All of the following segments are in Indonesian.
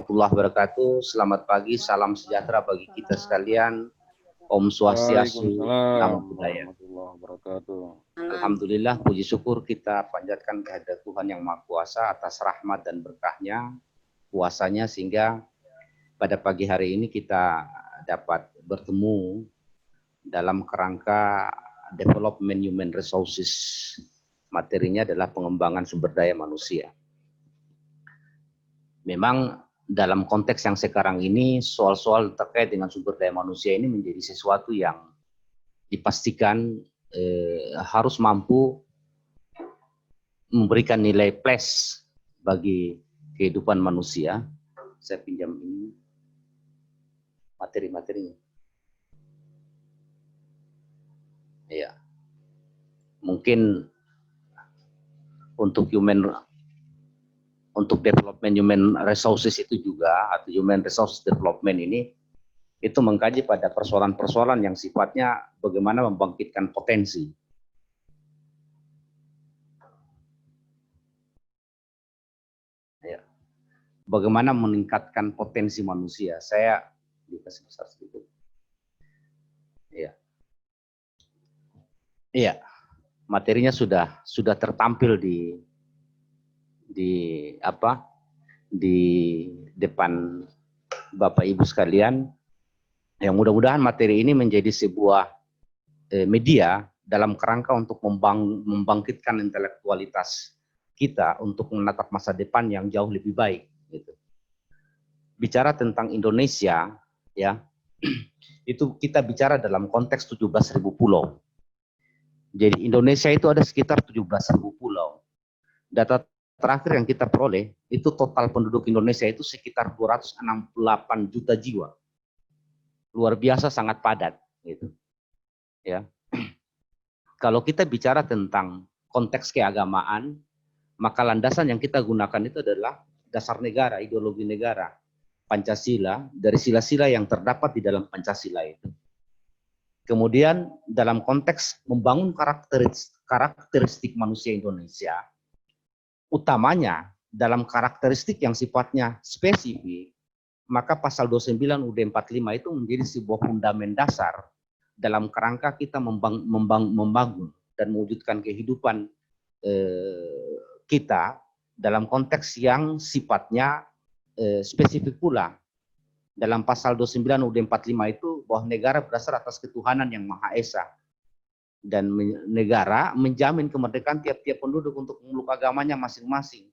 Warahmatullahi wabarakatuh. Selamat pagi, salam sejahtera bagi kita sekalian. Om Swastiastu, Waalaikumsalam Namo Buddhaya. warahmatullahi wabarakatuh. Alhamdulillah, puji syukur kita panjatkan kehadirat Tuhan Yang Maha Kuasa atas rahmat dan berkahnya, kuasanya, sehingga pada pagi hari ini kita dapat bertemu dalam kerangka Development Human Resources. Materinya adalah pengembangan sumber daya manusia. Memang dalam konteks yang sekarang ini, soal-soal terkait dengan sumber daya manusia ini menjadi sesuatu yang dipastikan harus mampu memberikan nilai plus bagi kehidupan manusia. Saya pinjam ini materi-materinya. Ya, mungkin untuk development human resources itu juga, atau human resource development ini, itu mengkaji pada persoalan-persoalan yang sifatnya bagaimana membangkitkan potensi. Ya. Bagaimana meningkatkan potensi manusia. Saya dikasih besar sedikit. Iya. Iya. Materinya sudah tertampil di depan Bapak Ibu sekalian. Yang mudah-mudahan materi ini menjadi sebuah media dalam kerangka untuk membangkitkan intelektualitas kita untuk menatap masa depan yang jauh lebih baik. Gitu. Bicara tentang Indonesia, ya, itu kita bicara dalam konteks 17.000 pulau. Jadi Indonesia itu ada sekitar 17.000 pulau. Data terakhir yang kita peroleh, itu total penduduk Indonesia itu sekitar 268 juta jiwa. Luar biasa, sangat padat. Gitu. Ya. Kalau kita bicara tentang konteks keagamaan, maka landasan yang kita gunakan itu adalah dasar negara, ideologi negara, Pancasila, dari sila-sila yang terdapat di dalam Pancasila itu. Kemudian dalam konteks membangun karakteristik manusia Indonesia, utamanya dalam karakteristik yang sifatnya spesifik, maka pasal 29 UUD 45 itu menjadi sebuah fundament dasar dalam kerangka kita membangun dan mewujudkan kehidupan kita dalam konteks yang sifatnya spesifik pula. Dalam pasal 29 UUD 45 itu bahwa negara berdasar atas ketuhanan yang Maha Esa, dan negara menjamin kemerdekaan tiap-tiap penduduk untuk memeluk agamanya masing-masing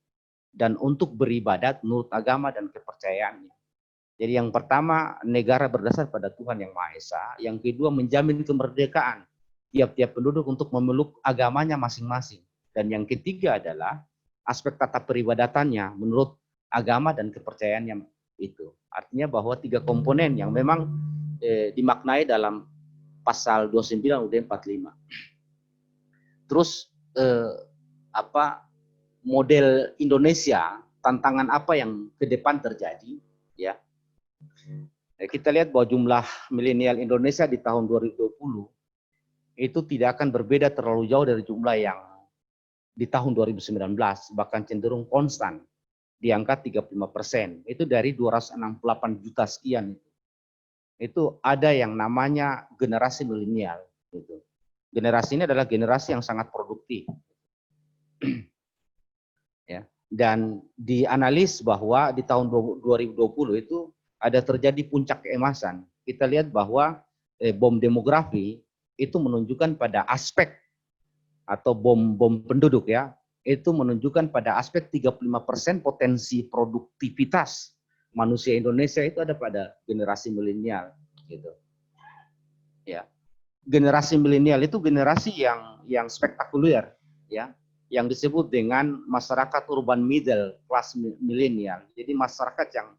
dan untuk beribadat menurut agama dan kepercayaannya. Jadi yang pertama, negara berdasar pada Tuhan yang Maha Esa. Yang kedua, menjamin kemerdekaan tiap-tiap penduduk untuk memeluk agamanya masing-masing. Dan yang ketiga adalah aspek tata peribadatannya menurut agama dan kepercayaannya itu. Artinya bahwa tiga komponen yang memang dimaknai dalam pasal 29 UUD 45. Terus model Indonesia, tantangan apa yang ke depan terjadi, ya. Kita lihat bahwa jumlah milenial Indonesia di tahun 2020 itu tidak akan berbeda terlalu jauh dari jumlah yang di tahun 2019, bahkan cenderung konstan di angka 35%. Itu dari 268 juta sekian. Itu ada yang namanya generasi milenial. Gitu. Generasi ini adalah generasi yang sangat produktif. Ya. Dan dianalis bahwa di tahun 2020 itu ada terjadi puncak keemasan. Kita lihat bahwa bom demografi itu menunjukkan pada aspek atau bom penduduk, ya, itu menunjukkan pada aspek 35% potensi produktivitas manusia Indonesia itu ada pada generasi milenial, gitu. Ya. Generasi milenial itu generasi yang spektakuler, ya, yang disebut dengan masyarakat urban middle class milenial. Jadi masyarakat yang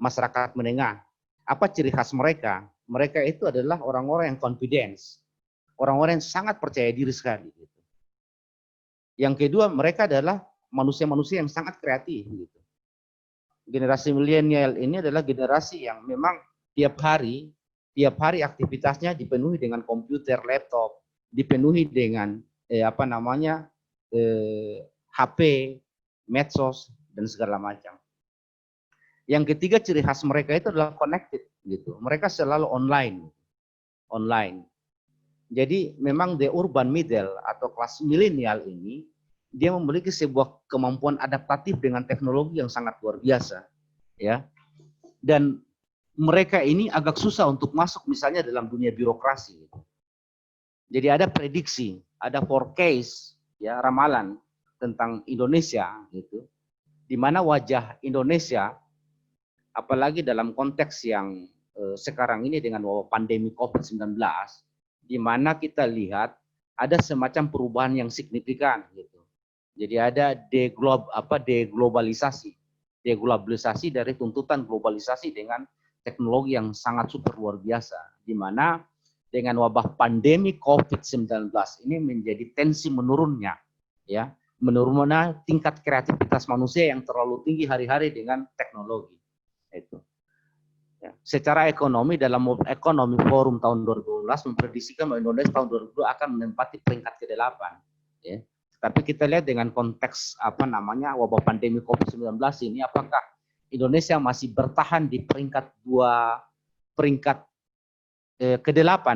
masyarakat menengah. Apa ciri khas mereka? Mereka itu adalah orang-orang yang confidence, orang-orang yang sangat percaya diri sekali. Gitu. Yang kedua, mereka adalah manusia-manusia yang sangat kreatif. Gitu. Generasi milenial ini adalah generasi yang memang tiap hari aktivitasnya dipenuhi dengan komputer, laptop, dipenuhi dengan HP, medsos, dan segala macam. Yang ketiga, ciri khas mereka itu adalah connected gitu. Mereka selalu online. Jadi memang the urban middle atau kelas milenial ini dia memiliki sebuah kemampuan adaptatif dengan teknologi yang sangat luar biasa, ya. Dan mereka ini agak susah untuk masuk misalnya dalam dunia birokrasi. Jadi ada prediksi, ada forecast, ya, ramalan tentang Indonesia gitu, di mana wajah Indonesia, apalagi dalam konteks yang sekarang ini dengan wabah pandemi COVID-19, di mana kita lihat ada semacam perubahan yang signifikan gitu. Jadi ada deglobalisasi dari tuntutan globalisasi dengan teknologi yang sangat super luar biasa, di mana dengan wabah pandemi COVID-19 ini menjadi tensi menurunnya, ya, menurunnya tingkat kreativitas manusia yang terlalu tinggi hari-hari dengan teknologi. Itu. Ya. Secara ekonomi, dalam ekonomi forum tahun 2012 memprediksikan bahwa Indonesia tahun 2020 akan menempati peringkat ke-8. Ya. Tapi kita lihat dengan konteks wabah pandemi COVID-19 ini, apakah Indonesia masih bertahan di peringkat ke-8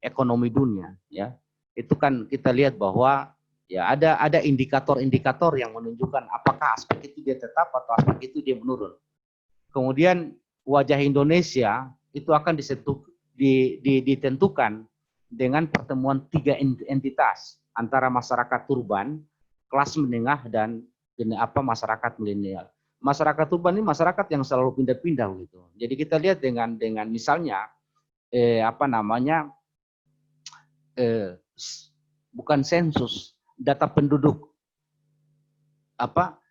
ekonomi dunia? Ya, itu kan kita lihat bahwa ya ada indikator-indikator yang menunjukkan apakah aspek itu dia tetap atau aspek itu dia menurun. Kemudian wajah Indonesia itu akan ditentukan dengan pertemuan 3 entitas antara masyarakat urban, kelas menengah, dan masyarakat milenial. Masyarakat urban ini masyarakat yang selalu pindah-pindah gitu. Jadi kita lihat dengan misalnya bukan sensus, data penduduk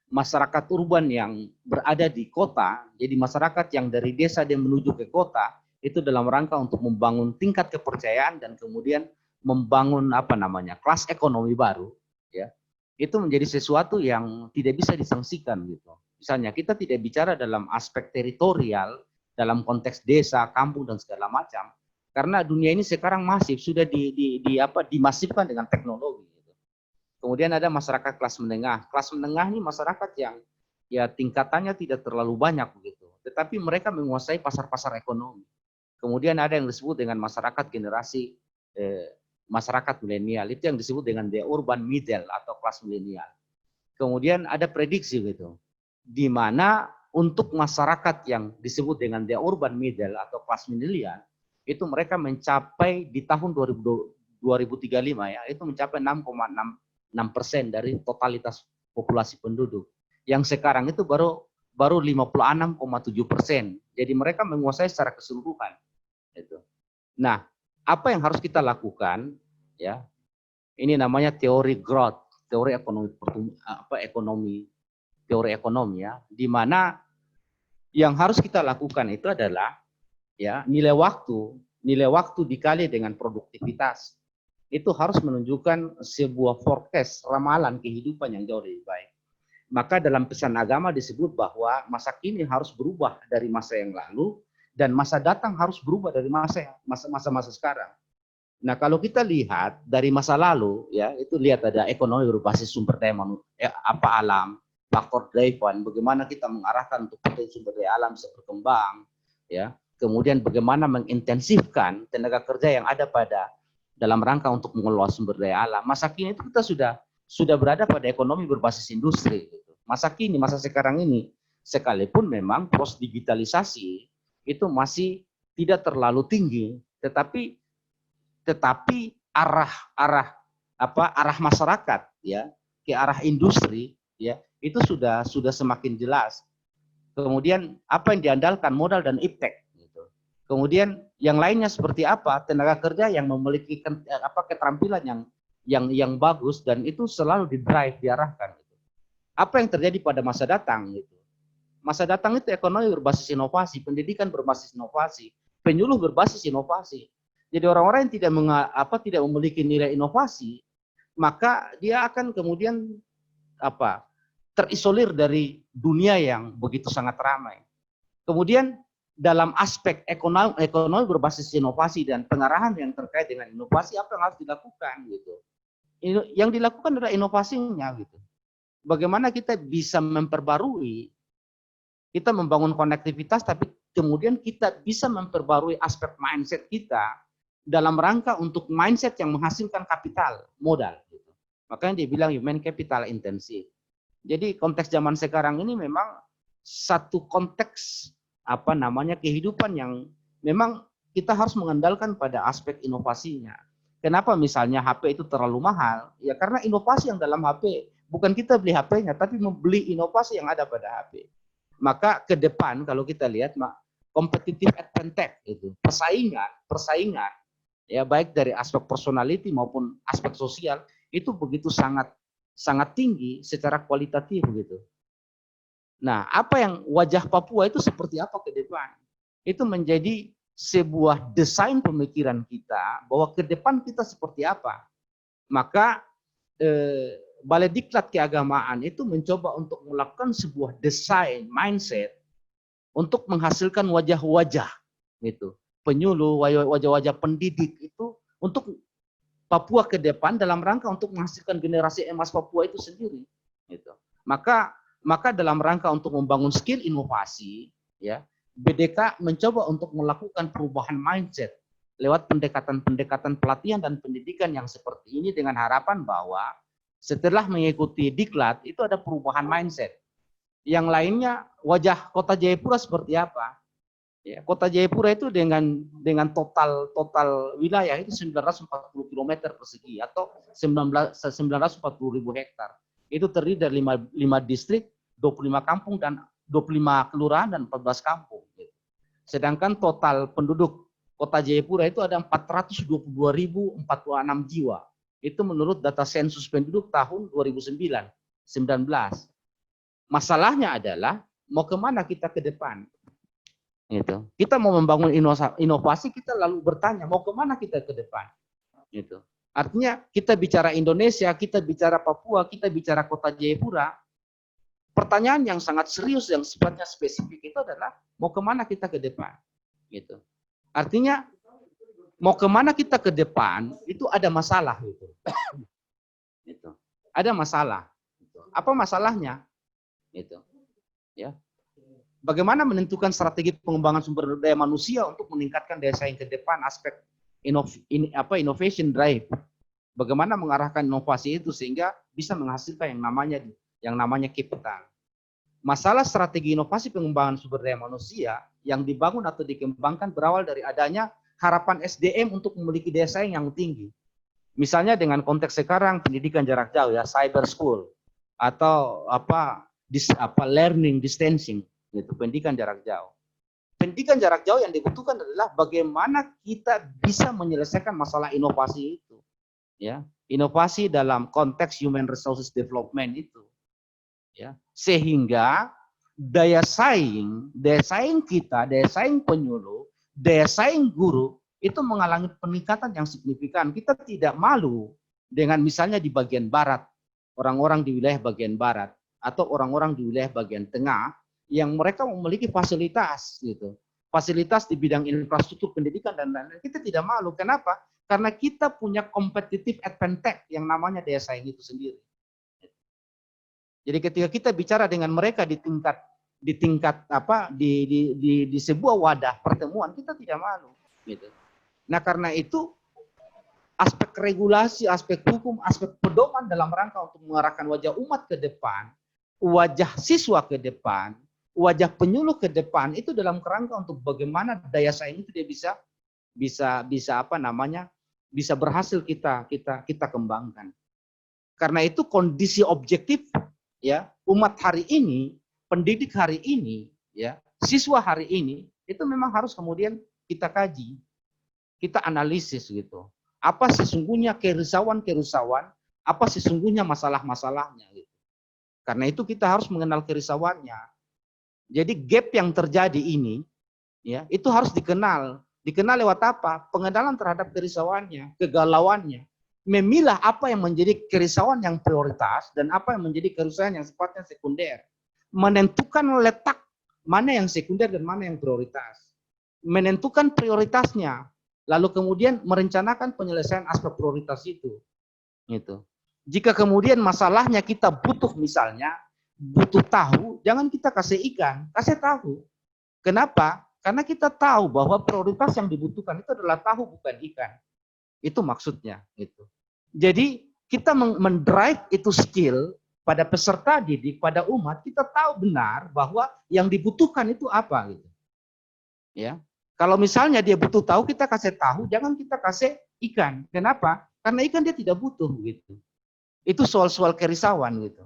masyarakat urban yang berada di kota, jadi masyarakat yang dari desa dia menuju ke kota, itu dalam rangka untuk membangun tingkat kepercayaan dan kemudian membangun kelas ekonomi baru, ya. Itu menjadi sesuatu yang tidak bisa disangsikan gitu. Misalnya kita tidak bicara dalam aspek teritorial, dalam konteks desa, kampung dan segala macam, karena dunia ini sekarang masif, sudah dimasifkan dengan teknologi. Kemudian ada masyarakat kelas menengah. Kelas menengah ini masyarakat yang ya tingkatannya tidak terlalu banyak begitu, tetapi mereka menguasai pasar-pasar ekonomi. Kemudian ada yang disebut dengan masyarakat generasi masyarakat milenial, itu yang disebut dengan the urban middle atau kelas milenial. Kemudian ada prediksi gitu, di mana untuk masyarakat yang disebut dengan the urban middle atau kelas milenial, itu mereka mencapai di tahun 2035 ya, itu mencapai 6,6% dari totalitas populasi penduduk. Yang sekarang itu baru 56,7%. Jadi mereka menguasai secara keseluruhan. Itu. Nah, apa yang harus kita lakukan? Ya, ini namanya teori growth, teori ekonomi ya, di mana yang harus kita lakukan itu adalah ya nilai waktu dikali dengan produktivitas. Itu harus menunjukkan sebuah forecast, ramalan kehidupan yang jauh lebih baik. Maka dalam pesan agama disebut bahwa masa kini harus berubah dari masa yang lalu, dan masa datang harus berubah dari masa sekarang. Nah, kalau kita lihat dari masa lalu, ya itu lihat ada ekonomi berbasis sumber daya alam, faktor driven, bagaimana kita mengarahkan untuk potensi sumber daya alam bisa berkembang, ya. Kemudian bagaimana mengintensifkan tenaga kerja yang ada dalam rangka untuk mengelola sumber daya alam. Masa kini itu kita sudah berada pada ekonomi berbasis industri. Gitu. Masa sekarang ini, sekalipun memang proses digitalisasi itu masih tidak terlalu tinggi, tetapi arah masyarakat ya ke arah industri ya itu sudah semakin jelas. Kemudian apa yang diandalkan modal dan iptek. Kemudian yang lainnya seperti apa? Tenaga kerja yang memiliki keterampilan yang bagus dan itu selalu diarahkan. Apa yang terjadi pada masa datang gitu? Masa datang itu ekonomi berbasis inovasi, pendidikan berbasis inovasi, penyuluh berbasis inovasi. Jadi orang-orang yang tidak memiliki nilai inovasi, maka dia akan kemudian terisolir dari dunia yang begitu sangat ramai. Kemudian dalam aspek ekonomi berbasis inovasi dan pengarahan yang terkait dengan inovasi, apa yang harus dilakukan gitu. Yang dilakukan adalah inovasinya gitu. Bagaimana kita bisa memperbarui Kita membangun konektivitas, tapi kemudian kita bisa memperbarui aspek mindset kita dalam rangka untuk mindset yang menghasilkan kapital, modal. Makanya dia bilang human capital intensif. Jadi konteks zaman sekarang ini memang satu konteks kehidupan yang memang kita harus mengandalkan pada aspek inovasinya. Kenapa misalnya HP itu terlalu mahal? Ya karena inovasi yang dalam HP, bukan kita beli HP-nya, tapi membeli inovasi yang ada pada HP. Maka ke depan kalau kita lihat, competitive advantage itu, persaingan, ya baik dari aspek personality maupun aspek sosial itu begitu sangat tinggi secara kualitatif gitu. Nah, apa yang wajah Papua itu seperti apa ke depan? Itu menjadi sebuah desain pemikiran kita bahwa ke depan kita seperti apa. Maka Balai Diklat Keagamaan itu mencoba untuk melakukan sebuah desain mindset untuk menghasilkan wajah-wajah gitu, penyuluh, wajah-wajah pendidik itu untuk Papua ke depan dalam rangka untuk menghasilkan generasi emas Papua itu sendiri gitu. Maka dalam rangka untuk membangun skill inovasi, ya BDK mencoba untuk melakukan perubahan mindset lewat pendekatan-pendekatan pelatihan dan pendidikan yang seperti ini dengan harapan bahwa setelah mengikuti diklat itu ada perubahan mindset. Yang lainnya wajah Kota Jayapura seperti apa? Ya, Kota Jayapura itu dengan total wilayah itu 940 km persegi atau 940.000 hektar. Itu terdiri dari 5 distrik, 25 kampung dan 25 kelurahan dan 14 kampung. Sedangkan total penduduk Kota Jayapura itu ada 422.046 jiwa. Itu menurut data sensus penduduk tahun 2019. Masalahnya adalah mau kemana kita ke depan? Gitu. Kita mau membangun inovasi, kita lalu bertanya mau kemana kita ke depan? Gitu. Artinya kita bicara Indonesia, kita bicara Papua, kita bicara Kota Jayapura. Pertanyaan yang sangat serius yang sifatnya spesifik itu adalah mau kemana kita ke depan? Gitu. Artinya mau kemana kita ke depan itu ada masalah gitu. Gitu. Ada masalah. Gitu. Apa masalahnya? Gitu. Ya. Bagaimana menentukan strategi pengembangan sumber daya manusia untuk meningkatkan daya saing ke depan, aspek innovation drive. Bagaimana mengarahkan inovasi itu sehingga bisa menghasilkan yang namanya capital. Masalah strategi inovasi pengembangan sumber daya manusia yang dibangun atau dikembangkan berawal dari adanya harapan SDM untuk memiliki daya saing yang tinggi. Misalnya dengan konteks sekarang pendidikan jarak jauh ya, cyber school atau learning distancing gitu, pendidikan jarak jauh. Pendidikan jarak jauh yang dibutuhkan adalah bagaimana kita bisa menyelesaikan masalah inovasi itu. Ya, inovasi dalam konteks human resources development itu. Ya, sehingga daya saing kita, daya saing penyuluh, daya saing guru itu mengalami peningkatan yang signifikan. Kita tidak malu dengan misalnya di bagian barat, orang-orang di wilayah bagian barat atau orang-orang di wilayah bagian tengah yang mereka memiliki fasilitas gitu. Fasilitas di bidang infrastruktur pendidikan dan lain-lain. Kita tidak malu. Kenapa? Karena kita punya competitive advantage yang namanya daya saing itu sendiri. Jadi ketika kita bicara dengan mereka di sebuah wadah pertemuan, kita tidak malu gitu. Nah, karena itu aspek regulasi, aspek hukum, aspek pedoman dalam rangka untuk mengarahkan wajah umat ke depan, wajah siswa ke depan, wajah penyuluh ke depan itu dalam kerangka untuk bagaimana daya saing itu dia bisa berhasil kita kembangkan. Karena itu kondisi objektif ya umat hari ini, pendidik hari ini, ya siswa hari ini itu memang harus kemudian kita kaji, kita analisis gitu. Apa sesungguhnya kerisauan, apa sesungguhnya masalah-masalahnya gitu. Karena itu kita harus mengenal kerisauannya. Jadi gap yang terjadi ini ya itu harus dikenal. Dikenal lewat apa? Pengenalan terhadap kerisauannya, kegalauannya. Memilah apa yang menjadi kerisauan yang prioritas dan apa yang menjadi kerisauan yang sifatnya sekunder. Menentukan letak mana yang sekunder dan mana yang prioritas. Menentukan prioritasnya, lalu kemudian merencanakan penyelesaian aspek prioritas itu. Gitu. Jika kemudian masalahnya kita butuh misalnya butuh tahu, jangan kita kasih ikan, kasih tahu. Kenapa? Karena kita tahu bahwa prioritas yang dibutuhkan itu adalah tahu, bukan ikan. Itu maksudnya. Gitu. Jadi kita mendrive itu skill pada peserta didik, pada umat, kita tahu benar bahwa yang dibutuhkan itu apa. Gitu. Ya, kalau misalnya dia butuh tahu, kita kasih tahu, jangan kita kasih ikan. Kenapa? Karena ikan dia tidak butuh. Gitu. Itu soal-soal kerisauan. Gitu.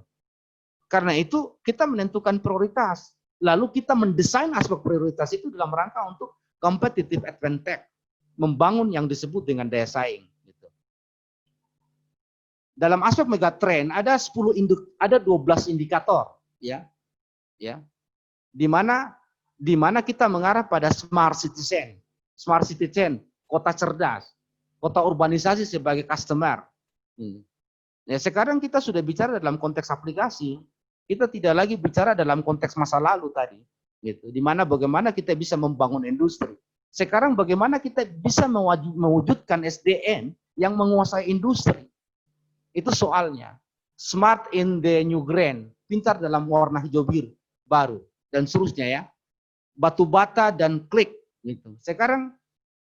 Karena itu kita menentukan prioritas. Lalu kita mendesain aspek prioritas itu dalam rangka untuk competitive advantage, membangun yang disebut dengan daya saing. Gitu. Dalam aspek megatrend ada 12 indikator, ya, di mana kita mengarah pada smart citizen, kota cerdas, kota urbanisasi sebagai customer. Ya, sekarang kita sudah bicara dalam konteks aplikasi. Kita tidak lagi bicara dalam konteks masa lalu tadi, gitu. Di mana bagaimana kita bisa membangun industri. Sekarang bagaimana kita bisa mewujudkan SDM yang menguasai industri. Itu soalnya. Smart in the new green, pintar dalam warna hijau biru baru dan seterusnya ya. Batu bata dan klik gitu. Sekarang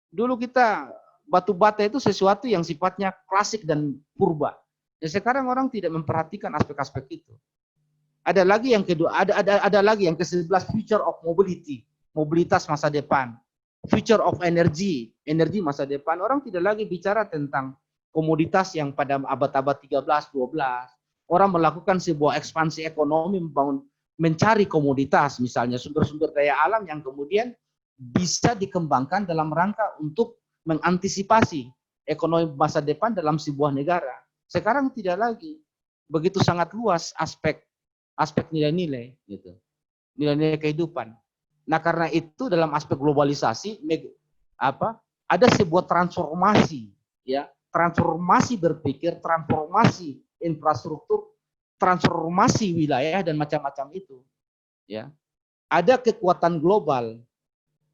dulu kita batu bata itu sesuatu yang sifatnya klasik dan purba. Ya, sekarang orang tidak memperhatikan aspek-aspek itu. Ada lagi yang kedua, ada lagi yang ke-11, future of mobility, mobilitas masa depan. Future of energy, energi masa depan. Orang tidak lagi bicara tentang komoditas yang pada abad-abad 13, 12. Orang melakukan sebuah ekspansi ekonomi, mencari komoditas, misalnya sumber-sumber daya alam yang kemudian bisa dikembangkan dalam rangka untuk mengantisipasi ekonomi masa depan dalam sebuah negara. Sekarang tidak lagi. Begitu sangat luas aspek nilai-nilai gitu. Nilai-nilai kehidupan. Nah, karena itu dalam aspek globalisasi ada sebuah transformasi ya, transformasi berpikir, transformasi infrastruktur, transformasi wilayah dan macam-macam itu. Ya. Ada kekuatan global.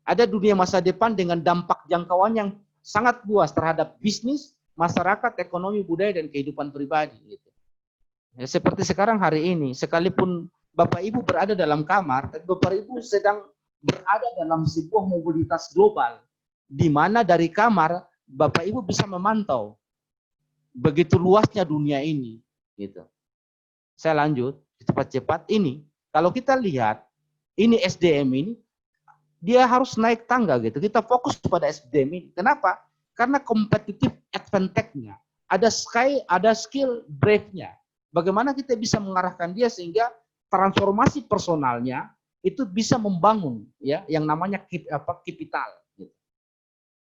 Ada dunia masa depan dengan dampak jangkauan yang sangat luas terhadap bisnis, masyarakat, ekonomi, budaya dan kehidupan pribadi gitu. Ya, seperti sekarang hari ini, sekalipun Bapak Ibu berada dalam kamar, tapi Bapak Ibu sedang berada dalam sebuah mobilitas global, di mana dari kamar Bapak Ibu bisa memantau begitu luasnya dunia ini. Gitu. Saya lanjut cepat-cepat ini. Kalau kita lihat ini SDM ini, dia harus naik tangga gitu. Kita fokus pada SDM ini. Kenapa? Karena competitive advantage-nya, ada skill drive-nya. Bagaimana kita bisa mengarahkan dia sehingga transformasi personalnya itu bisa membangun ya yang namanya kapital gitu.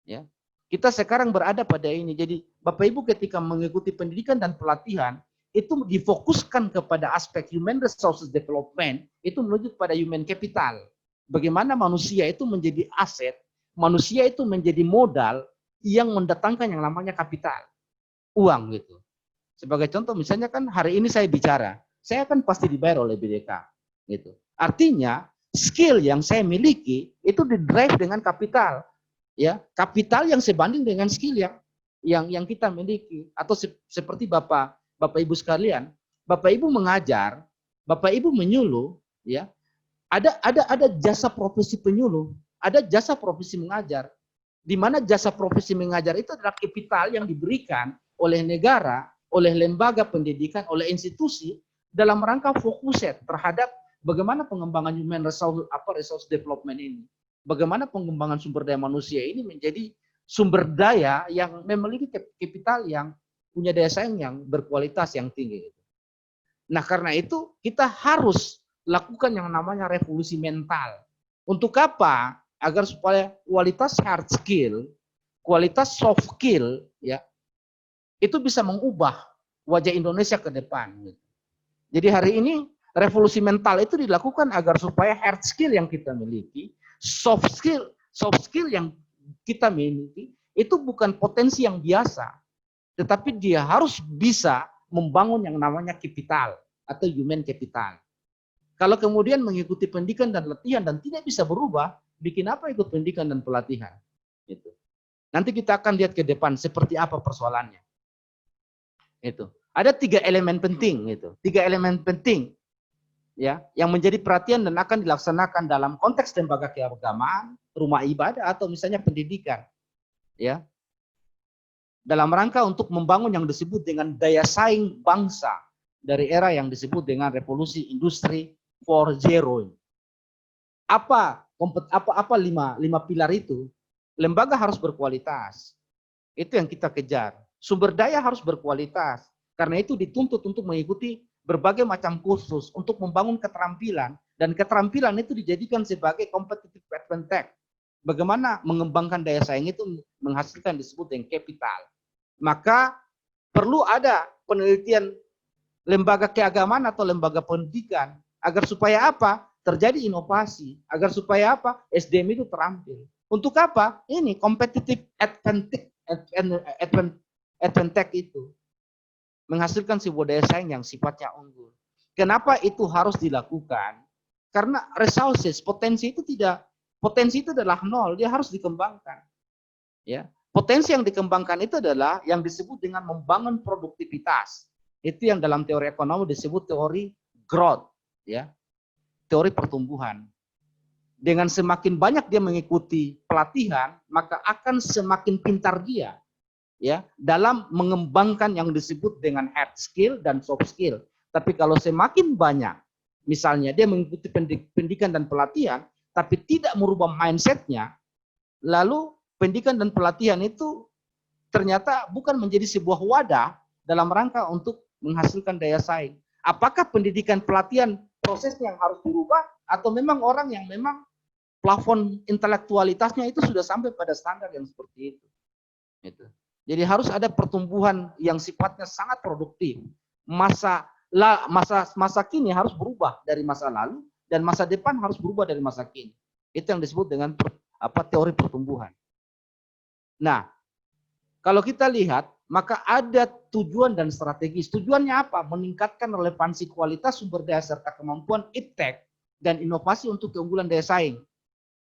Ya. Kita sekarang berada pada ini. Jadi Bapak Ibu ketika mengikuti pendidikan dan pelatihan itu difokuskan kepada aspek human resources development, itu menuju pada human capital. Bagaimana manusia itu menjadi aset, manusia itu menjadi modal yang mendatangkan yang namanya kapital, uang gitu. Sebagai contoh misalnya kan hari ini saya bicara, saya kan pasti dibayar oleh BDK gitu. Artinya skill yang saya miliki itu didrive dengan kapital. Ya, kapital yang sebanding dengan skill yang kita miliki atau seperti Bapak Ibu sekalian, Bapak Ibu mengajar, Bapak Ibu menyuluh, ya. Ada jasa profesi penyuluh, ada jasa profesi mengajar. Di mana jasa profesi mengajar itu adalah kapital yang diberikan oleh negara, oleh lembaga pendidikan, oleh institusi dalam rangka fokusnya terhadap bagaimana pengembangan human resource development ini. Bagaimana pengembangan sumber daya manusia ini menjadi sumber daya yang memiliki kapital yang punya daya saing yang berkualitas yang tinggi. Nah, karena itu kita harus lakukan yang namanya revolusi mental. Untuk apa? Agar supaya kualitas hard skill, kualitas soft skill ya, itu bisa mengubah wajah Indonesia ke depan. Jadi hari ini revolusi mental itu dilakukan agar supaya hard skill yang kita miliki, soft skill yang kita miliki itu bukan potensi yang biasa, tetapi dia harus bisa membangun yang namanya kapital atau human capital. Kalau kemudian mengikuti pendidikan dan latihan dan tidak bisa berubah, bikin apa ikut pendidikan dan pelatihan? Gitu. Nanti kita akan lihat ke depan seperti apa persoalannya. Itu. Ada 3 elemen penting gitu. 3 elemen penting ya, yang menjadi perhatian dan akan dilaksanakan dalam konteks lembaga keagamaan, rumah ibadah atau misalnya pendidikan, ya, dalam rangka untuk membangun yang disebut dengan daya saing bangsa dari era yang disebut dengan revolusi industri 4.0. Apa lima pilar itu? Lembaga harus berkualitas. Itu yang kita kejar. Sumber daya harus berkualitas. Karena itu dituntut untuk mengikuti berbagai macam kursus untuk membangun keterampilan, dan keterampilan itu dijadikan sebagai competitive advantage. Bagaimana mengembangkan daya saing itu menghasilkan disebut dengan capital. Maka perlu ada penelitian lembaga keagamaan atau lembaga pendidikan agar supaya apa? Terjadi inovasi, agar supaya apa? SDM itu terampil. Untuk apa? Ini competitive advantage itu menghasilkan sebuah daya saing yang sifatnya unggul. Kenapa itu harus dilakukan? Karena resources, potensi itu adalah nol, dia harus dikembangkan. Ya, potensi yang dikembangkan itu adalah yang disebut dengan membangun produktivitas. Itu yang dalam teori ekonomi disebut teori growth, ya, teori pertumbuhan. Dengan semakin banyak dia mengikuti pelatihan, maka akan semakin pintar dia, ya, dalam mengembangkan yang disebut dengan hard skill dan soft skill. Tapi kalau semakin banyak, misalnya dia mengikuti pendidikan dan pelatihan, tapi tidak merubah mindsetnya, lalu pendidikan dan pelatihan itu ternyata bukan menjadi sebuah wadah dalam rangka untuk menghasilkan daya saing. Apakah pendidikan pelatihan prosesnya yang harus berubah, atau memang orang yang memang plafon intelektualitasnya itu sudah sampai pada standar yang seperti itu. Jadi harus ada pertumbuhan yang sifatnya sangat produktif. Masa kini harus berubah dari masa lalu, dan masa depan harus berubah dari masa kini. Itu yang disebut dengan teori pertumbuhan. Nah, kalau kita lihat, maka ada tujuan dan strategi. Tujuannya apa? Meningkatkan relevansi kualitas sumber daya serta kemampuan iptek dan inovasi untuk keunggulan daya saing.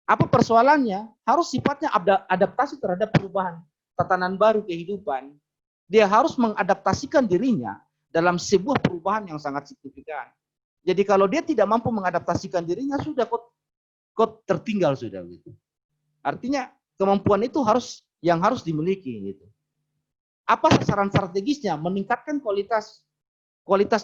Apa persoalannya? Harus sifatnya adaptasi terhadap perubahan tatanan baru kehidupan. Dia harus mengadaptasikan dirinya dalam sebuah perubahan yang sangat signifikan. Jadi kalau dia tidak mampu mengadaptasikan dirinya, sudah kok tertinggal sudah gitu. Artinya kemampuan itu harus dimiliki gitu. Apa sasaran strategisnya? Meningkatkan kualitas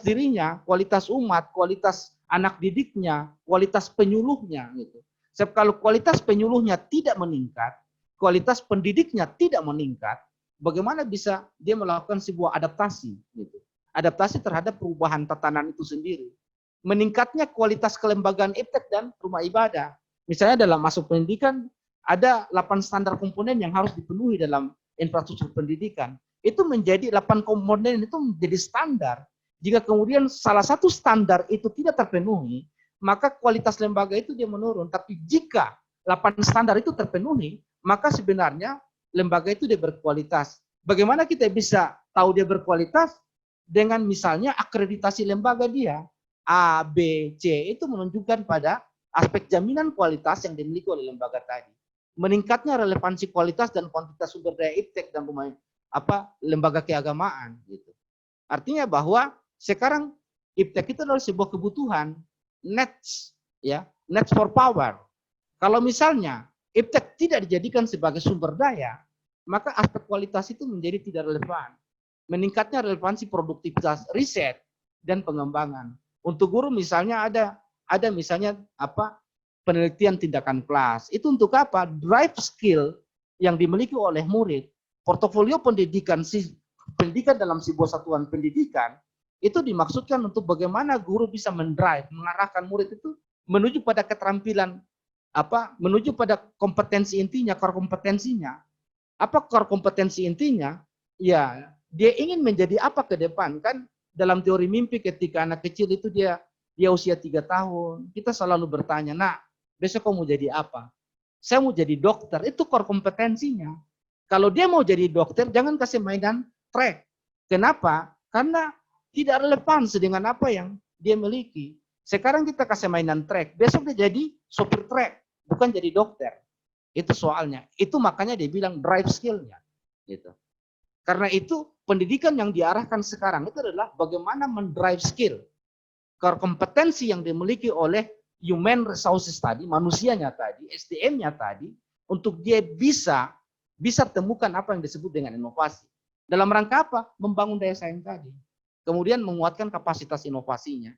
dirinya, kualitas umat, kualitas anak didiknya, kualitas penyuluhnya gitu. Sebab kalau kualitas penyuluhnya tidak meningkat, kualitas pendidiknya tidak meningkat, bagaimana bisa dia melakukan sebuah adaptasi gitu. Adaptasi terhadap perubahan tatanan itu sendiri. Meningkatnya kualitas kelembagaan iptek dan rumah ibadah. Misalnya dalam masuk pendidikan ada 8 standar komponen yang harus dipenuhi dalam infrastruktur pendidikan. Itu menjadi 8 komponen itu menjadi standar. Jika kemudian salah satu standar itu tidak terpenuhi, maka kualitas lembaga itu dia menurun. Tapi jika 8 standar itu terpenuhi, maka sebenarnya lembaga itu dia berkualitas. Bagaimana kita bisa tahu dia berkualitas? Dengan misalnya akreditasi lembaga dia. A, B, C itu menunjukkan pada aspek jaminan kualitas yang dimiliki oleh lembaga tadi. Meningkatnya relevansi kualitas dan kuantitas sumber daya iptek dan lembaga keagamaan gitu. Artinya bahwa sekarang iptek itu adalah sebuah kebutuhan, needs for power. Kalau misalnya iptek tidak dijadikan sebagai sumber daya, maka aspek kualitas itu menjadi tidak relevan. Meningkatnya relevansi produktivitas riset dan pengembangan. Untuk guru misalnya ada misalnya penelitian tindakan kelas. Itu untuk apa? Drive skill yang dimiliki oleh murid. Portofolio pendidikan dalam sebuah satuan pendidikan itu dimaksudkan untuk bagaimana guru bisa mengarahkan murid itu menuju pada keterampilan menuju pada kompetensi intinya, core kompetensinya. Apa core kompetensi intinya? Ya, dia ingin menjadi apa ke depan kan? Dalam teori mimpi ketika anak kecil itu dia usia 3 tahun, kita selalu bertanya, "Nak, besok kamu mau jadi apa?" "Saya mau jadi dokter." Itu core kompetensinya. Kalau dia mau jadi dokter, jangan kasih mainan track. Kenapa? Karena tidak relevan dengan apa yang dia miliki. Sekarang kita kasih mainan track, besok dia jadi sopir track, bukan jadi dokter. Itu soalnya. Itu makanya dia bilang drive skill-nya. Gitu. Karena itu pendidikan yang diarahkan sekarang itu adalah bagaimana mendrive skill. kompetensi yang dimiliki oleh human resources tadi, manusianya tadi, SDM-nya tadi, untuk dia bisa temukan apa yang disebut dengan inovasi. Dalam rangka apa? Membangun daya saing tadi. Kemudian menguatkan kapasitas inovasinya.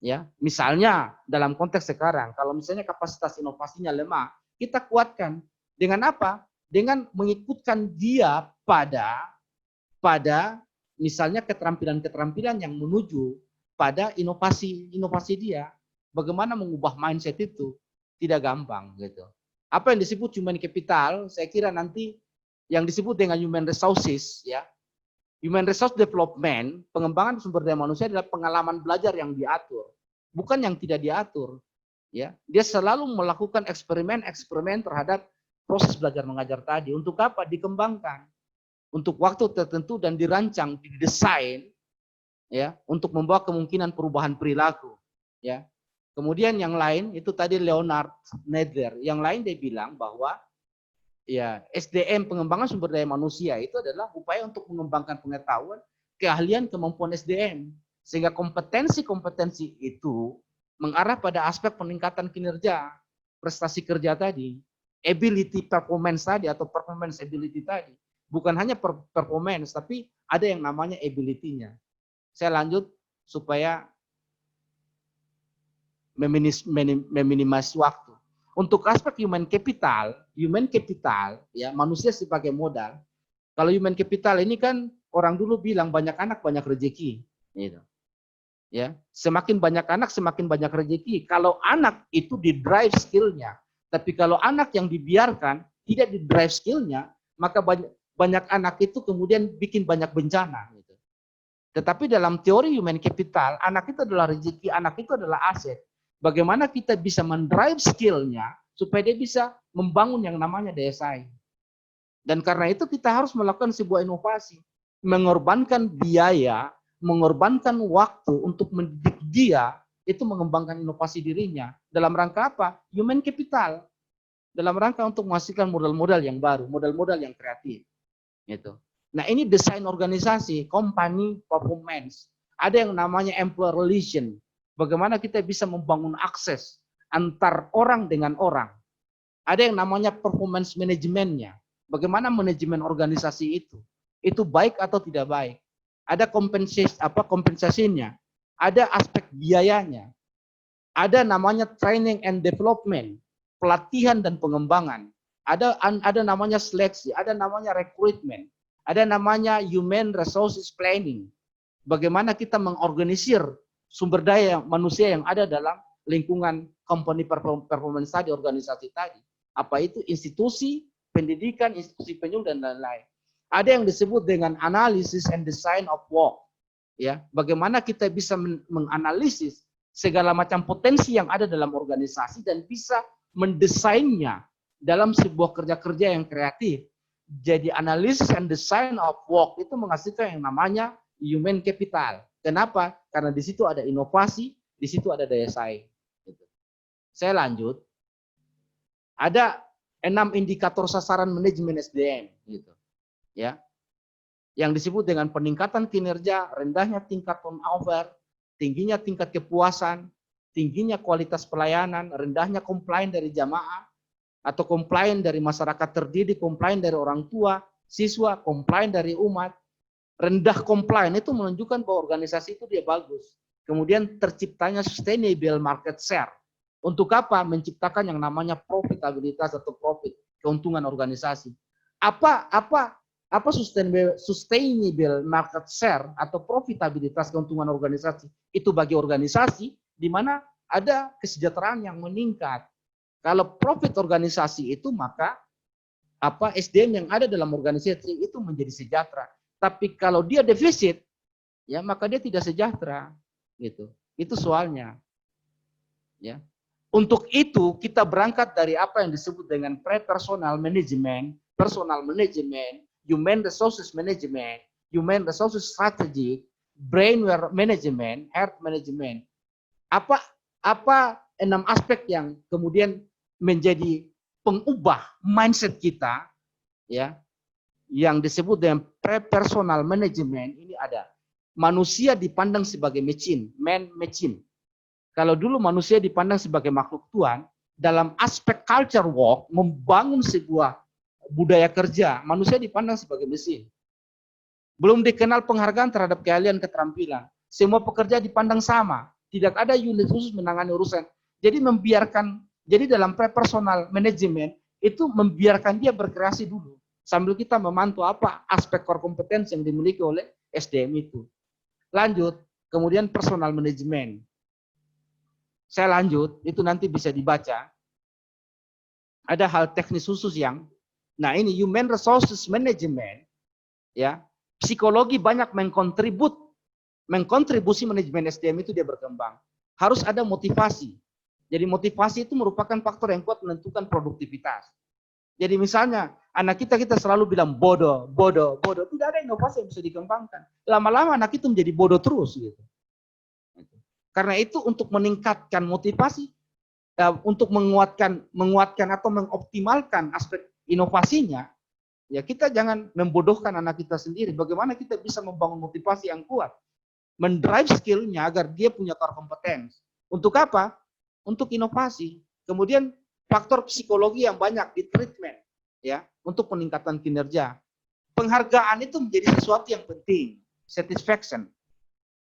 Ya, misalnya dalam konteks sekarang, kalau misalnya kapasitas inovasinya lemah, kita kuatkan dengan apa? Dengan mengikutkan dia pada misalnya keterampilan-keterampilan yang menuju pada inovasi dia. Bagaimana mengubah mindset itu tidak gampang gitu. Apa yang disebut human capital, saya kira nanti yang disebut dengan human resources, ya, human resource development, pengembangan sumber daya manusia adalah pengalaman belajar yang diatur, bukan yang tidak diatur. Ya, dia selalu melakukan eksperimen terhadap proses belajar mengajar tadi. Untuk apa? Dikembangkan untuk waktu tertentu dan dirancang, didesain, ya, untuk membawa kemungkinan perubahan perilaku. Ya, kemudian yang lain itu tadi Leonard Nedler. Yang lain dia bilang bahwa ya SDM, pengembangan sumber daya manusia, itu adalah upaya untuk mengembangkan pengetahuan, keahlian, kemampuan SDM, sehingga kompetensi itu mengarah pada aspek peningkatan kinerja, prestasi kerja tadi, ability performance tadi atau performance ability tadi. Bukan hanya performance, tapi ada yang namanya ability-nya. Saya lanjut supaya meminimasi waktu. Untuk aspek human capital ya, manusia sebagai modal. Kalau human capital ini kan orang dulu bilang banyak anak banyak rezeki, gitu. Ya, semakin banyak anak semakin banyak rezeki. Kalau anak itu di drive skillnya, tapi kalau anak yang dibiarkan tidak di drive skillnya, maka banyak anak itu kemudian bikin banyak bencana. Gitu. Tetapi dalam teori human capital, anak itu adalah rezeki, anak itu adalah aset. Bagaimana kita bisa mendrive skillnya supaya dia bisa membangun yang namanya daya saing. Dan karena itu kita harus melakukan sebuah inovasi, mengorbankan biaya, mengorbankan waktu untuk mendidik dia itu mengembangkan inovasi dirinya. Dalam rangka apa? Human capital. Dalam rangka untuk menghasilkan modal-modal yang baru, modal-modal yang kreatif. Gitu. Nah, ini desain organisasi, company performance. Ada yang namanya employee relation. Bagaimana kita bisa membangun akses antar orang dengan orang. Ada yang namanya performance manajemennya. Bagaimana manajemen organisasi itu? Itu baik atau tidak baik? Ada kompensasinya, ada aspek biayanya, ada namanya training and development, pelatihan dan pengembangan, ada namanya seleksi, ada namanya recruitment, ada namanya human resources planning. Bagaimana kita mengorganisir sumber daya manusia yang ada dalam lingkungan company performance tadi, organisasi tadi. Apa itu institusi pendidikan, institusi penyuluh dan lain-lain. Ada yang disebut dengan analysis and design of work. Ya, bagaimana kita bisa menganalisis segala macam potensi yang ada dalam organisasi dan bisa mendesainnya dalam sebuah kerja-kerja yang kreatif. Jadi analysis and design of work itu menghasilkan yang namanya human capital. Kenapa? Karena di situ ada inovasi, di situ ada daya saing. Saya lanjut. Ada 6 indikator sasaran manajemen SDM, gitu. Ya, yang disebut dengan peningkatan kinerja, rendahnya tingkat turnover, tingginya tingkat kepuasan, tingginya kualitas pelayanan, rendahnya komplain dari jamaah atau komplain dari masyarakat terdidik, komplain dari orang tua, siswa, komplain dari umat. Rendah komplain itu menunjukkan bahwa organisasi itu dia bagus. Kemudian terciptanya sustainable market share. Untuk apa? Menciptakan yang namanya profitabilitas atau profit, keuntungan organisasi. Apa sustainable market share atau profitabilitas keuntungan organisasi? Itu bagi organisasi di mana ada kesejahteraan yang meningkat. Kalau profit organisasi itu, maka SDM yang ada dalam organisasi itu menjadi sejahtera. Tapi kalau dia defisit, ya maka dia tidak sejahtera. Gitu. Itu soalnya. Ya. Untuk itu kita berangkat dari apa yang disebut dengan pre-personal management, personal management, human resources management, human resources strategy, brainware management, health management. Apa 6 aspek yang kemudian menjadi pengubah mindset kita, ya, yang disebut dengan pre-personal management. Ini ada manusia dipandang sebagai machine, man machine. Kalau dulu manusia dipandang sebagai makhluk Tuhan, dalam aspek culture walk, membangun sebuah budaya kerja, manusia dipandang sebagai mesin. Belum dikenal penghargaan terhadap keahlian keterampilan. Semua pekerja dipandang sama. Tidak ada unit khusus menangani urusan. Jadi jadi dalam personal management, itu membiarkan dia berkreasi dulu. Sambil kita memantau apa aspek core kompetensi yang dimiliki oleh SDM itu. Lanjut, kemudian personal management. Saya lanjut, itu nanti bisa dibaca. Ada hal teknis khusus yang, nah ini human resources management, ya, psikologi banyak mengkontribusi manajemen SDM itu dia berkembang. Harus ada motivasi. Jadi motivasi itu merupakan faktor yang kuat menentukan produktivitas. Jadi misalnya anak kita selalu bilang bodoh, tidak ada inovasi yang bisa dikembangkan. Lama-lama anak itu menjadi bodoh terus gitu. Karena itu untuk meningkatkan motivasi, untuk menguatkan atau mengoptimalkan aspek inovasinya, ya kita jangan membodohkan anak kita sendiri. Bagaimana kita bisa membangun motivasi yang kuat, mendrive skillnya agar dia punya core competence. Untuk apa? Untuk inovasi. Kemudian faktor psikologi yang banyak di treatment, ya, untuk peningkatan kinerja. Penghargaan itu menjadi sesuatu yang penting, satisfaction.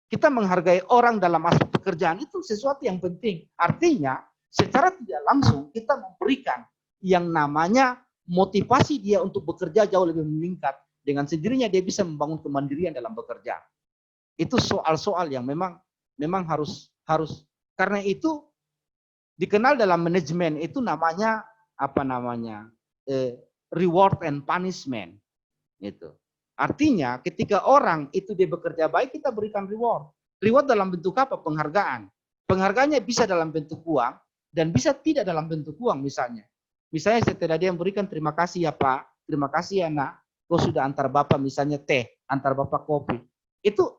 Kita menghargai orang dalam aspek pekerjaan itu sesuatu yang penting. Artinya, secara tidak langsung kita memberikan yang namanya motivasi dia untuk bekerja jauh lebih meningkat. Dengan sendirinya dia bisa membangun kemandirian dalam bekerja. Itu soal-soal yang memang harus karena itu dikenal dalam manajemen itu namanya reward and punishment gitu. Artinya ketika orang itu dia bekerja baik, kita berikan reward. Reward dalam bentuk apa? Penghargaan. Penghargaannya bisa dalam bentuk uang dan bisa tidak dalam bentuk uang misalnya. Misalnya setelah dia memberikan terima kasih ya Pak, terima kasih ya Nak, kau sudah antar Bapak misalnya teh, antar Bapak kopi. Itu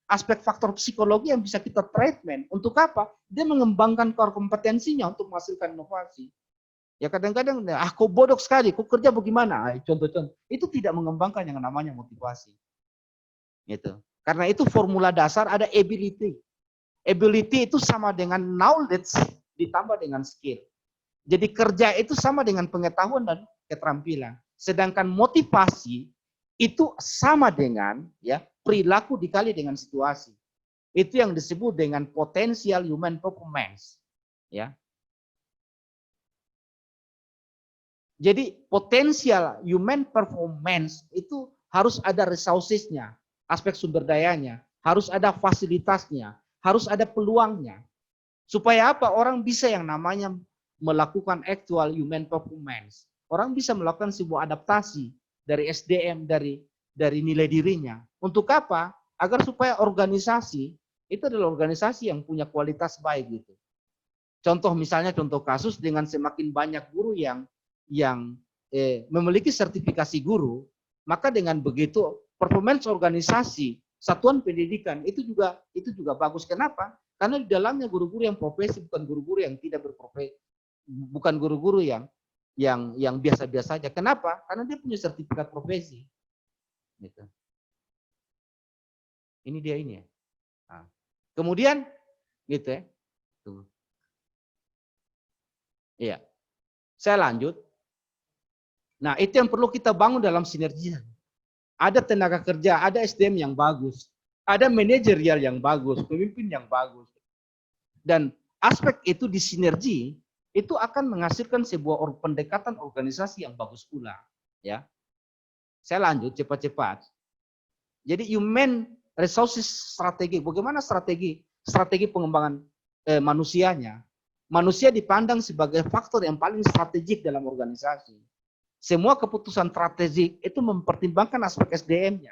aspek faktor psikologi yang bisa kita treatment. Untuk apa? Dia mengembangkan core kompetensinya untuk menghasilkan inovasi. Ya kadang-kadang, kok bodoh sekali, kok kerja bagaimana? Contoh-contoh. Itu tidak mengembangkan yang namanya motivasi. Gitu. Karena itu formula dasar ada ability. Ability itu sama dengan knowledge ditambah dengan skill. Jadi kerja itu sama dengan pengetahuan dan keterampilan. Sedangkan motivasi itu sama dengan ya perilaku dikali dengan situasi. Itu yang disebut dengan potensial human performance. Ya. Jadi potensial human performance itu harus ada resources-nya, aspek sumber dayanya, harus ada fasilitasnya, harus ada peluangnya. Supaya apa? Orang bisa yang namanya melakukan actual human performance. Orang bisa melakukan sebuah adaptasi dari SDM, dari nilai dirinya. Untuk apa? Agar supaya organisasi itu adalah organisasi yang punya kualitas baik gitu. Contoh misalnya contoh kasus dengan semakin banyak guru yang memiliki sertifikasi guru, maka dengan begitu performance organisasi satuan pendidikan itu juga bagus. Kenapa? Karena di dalamnya guru-guru yang profesi, bukan guru-guru yang tidak berprofesi, bukan guru-guru yang biasa-biasa saja. Kenapa? Karena dia punya sertifikat profesi. Gitu. Ini dia ini ya. Nah, kemudian gitu ya. Tuh. Iya. Saya lanjut. Nah, itu yang perlu kita bangun dalam sinergi. Ada tenaga kerja, ada SDM yang bagus, ada manajerial yang bagus, pemimpin yang bagus. Dan aspek itu di sinergi itu akan menghasilkan sebuah pendekatan organisasi yang bagus pula, ya. Saya lanjut cepat-cepat. Jadi human resources strategi, bagaimana strategi pengembangan manusianya? Manusia dipandang sebagai faktor yang paling strategik dalam organisasi. Semua keputusan strategik itu mempertimbangkan aspek SDM-nya.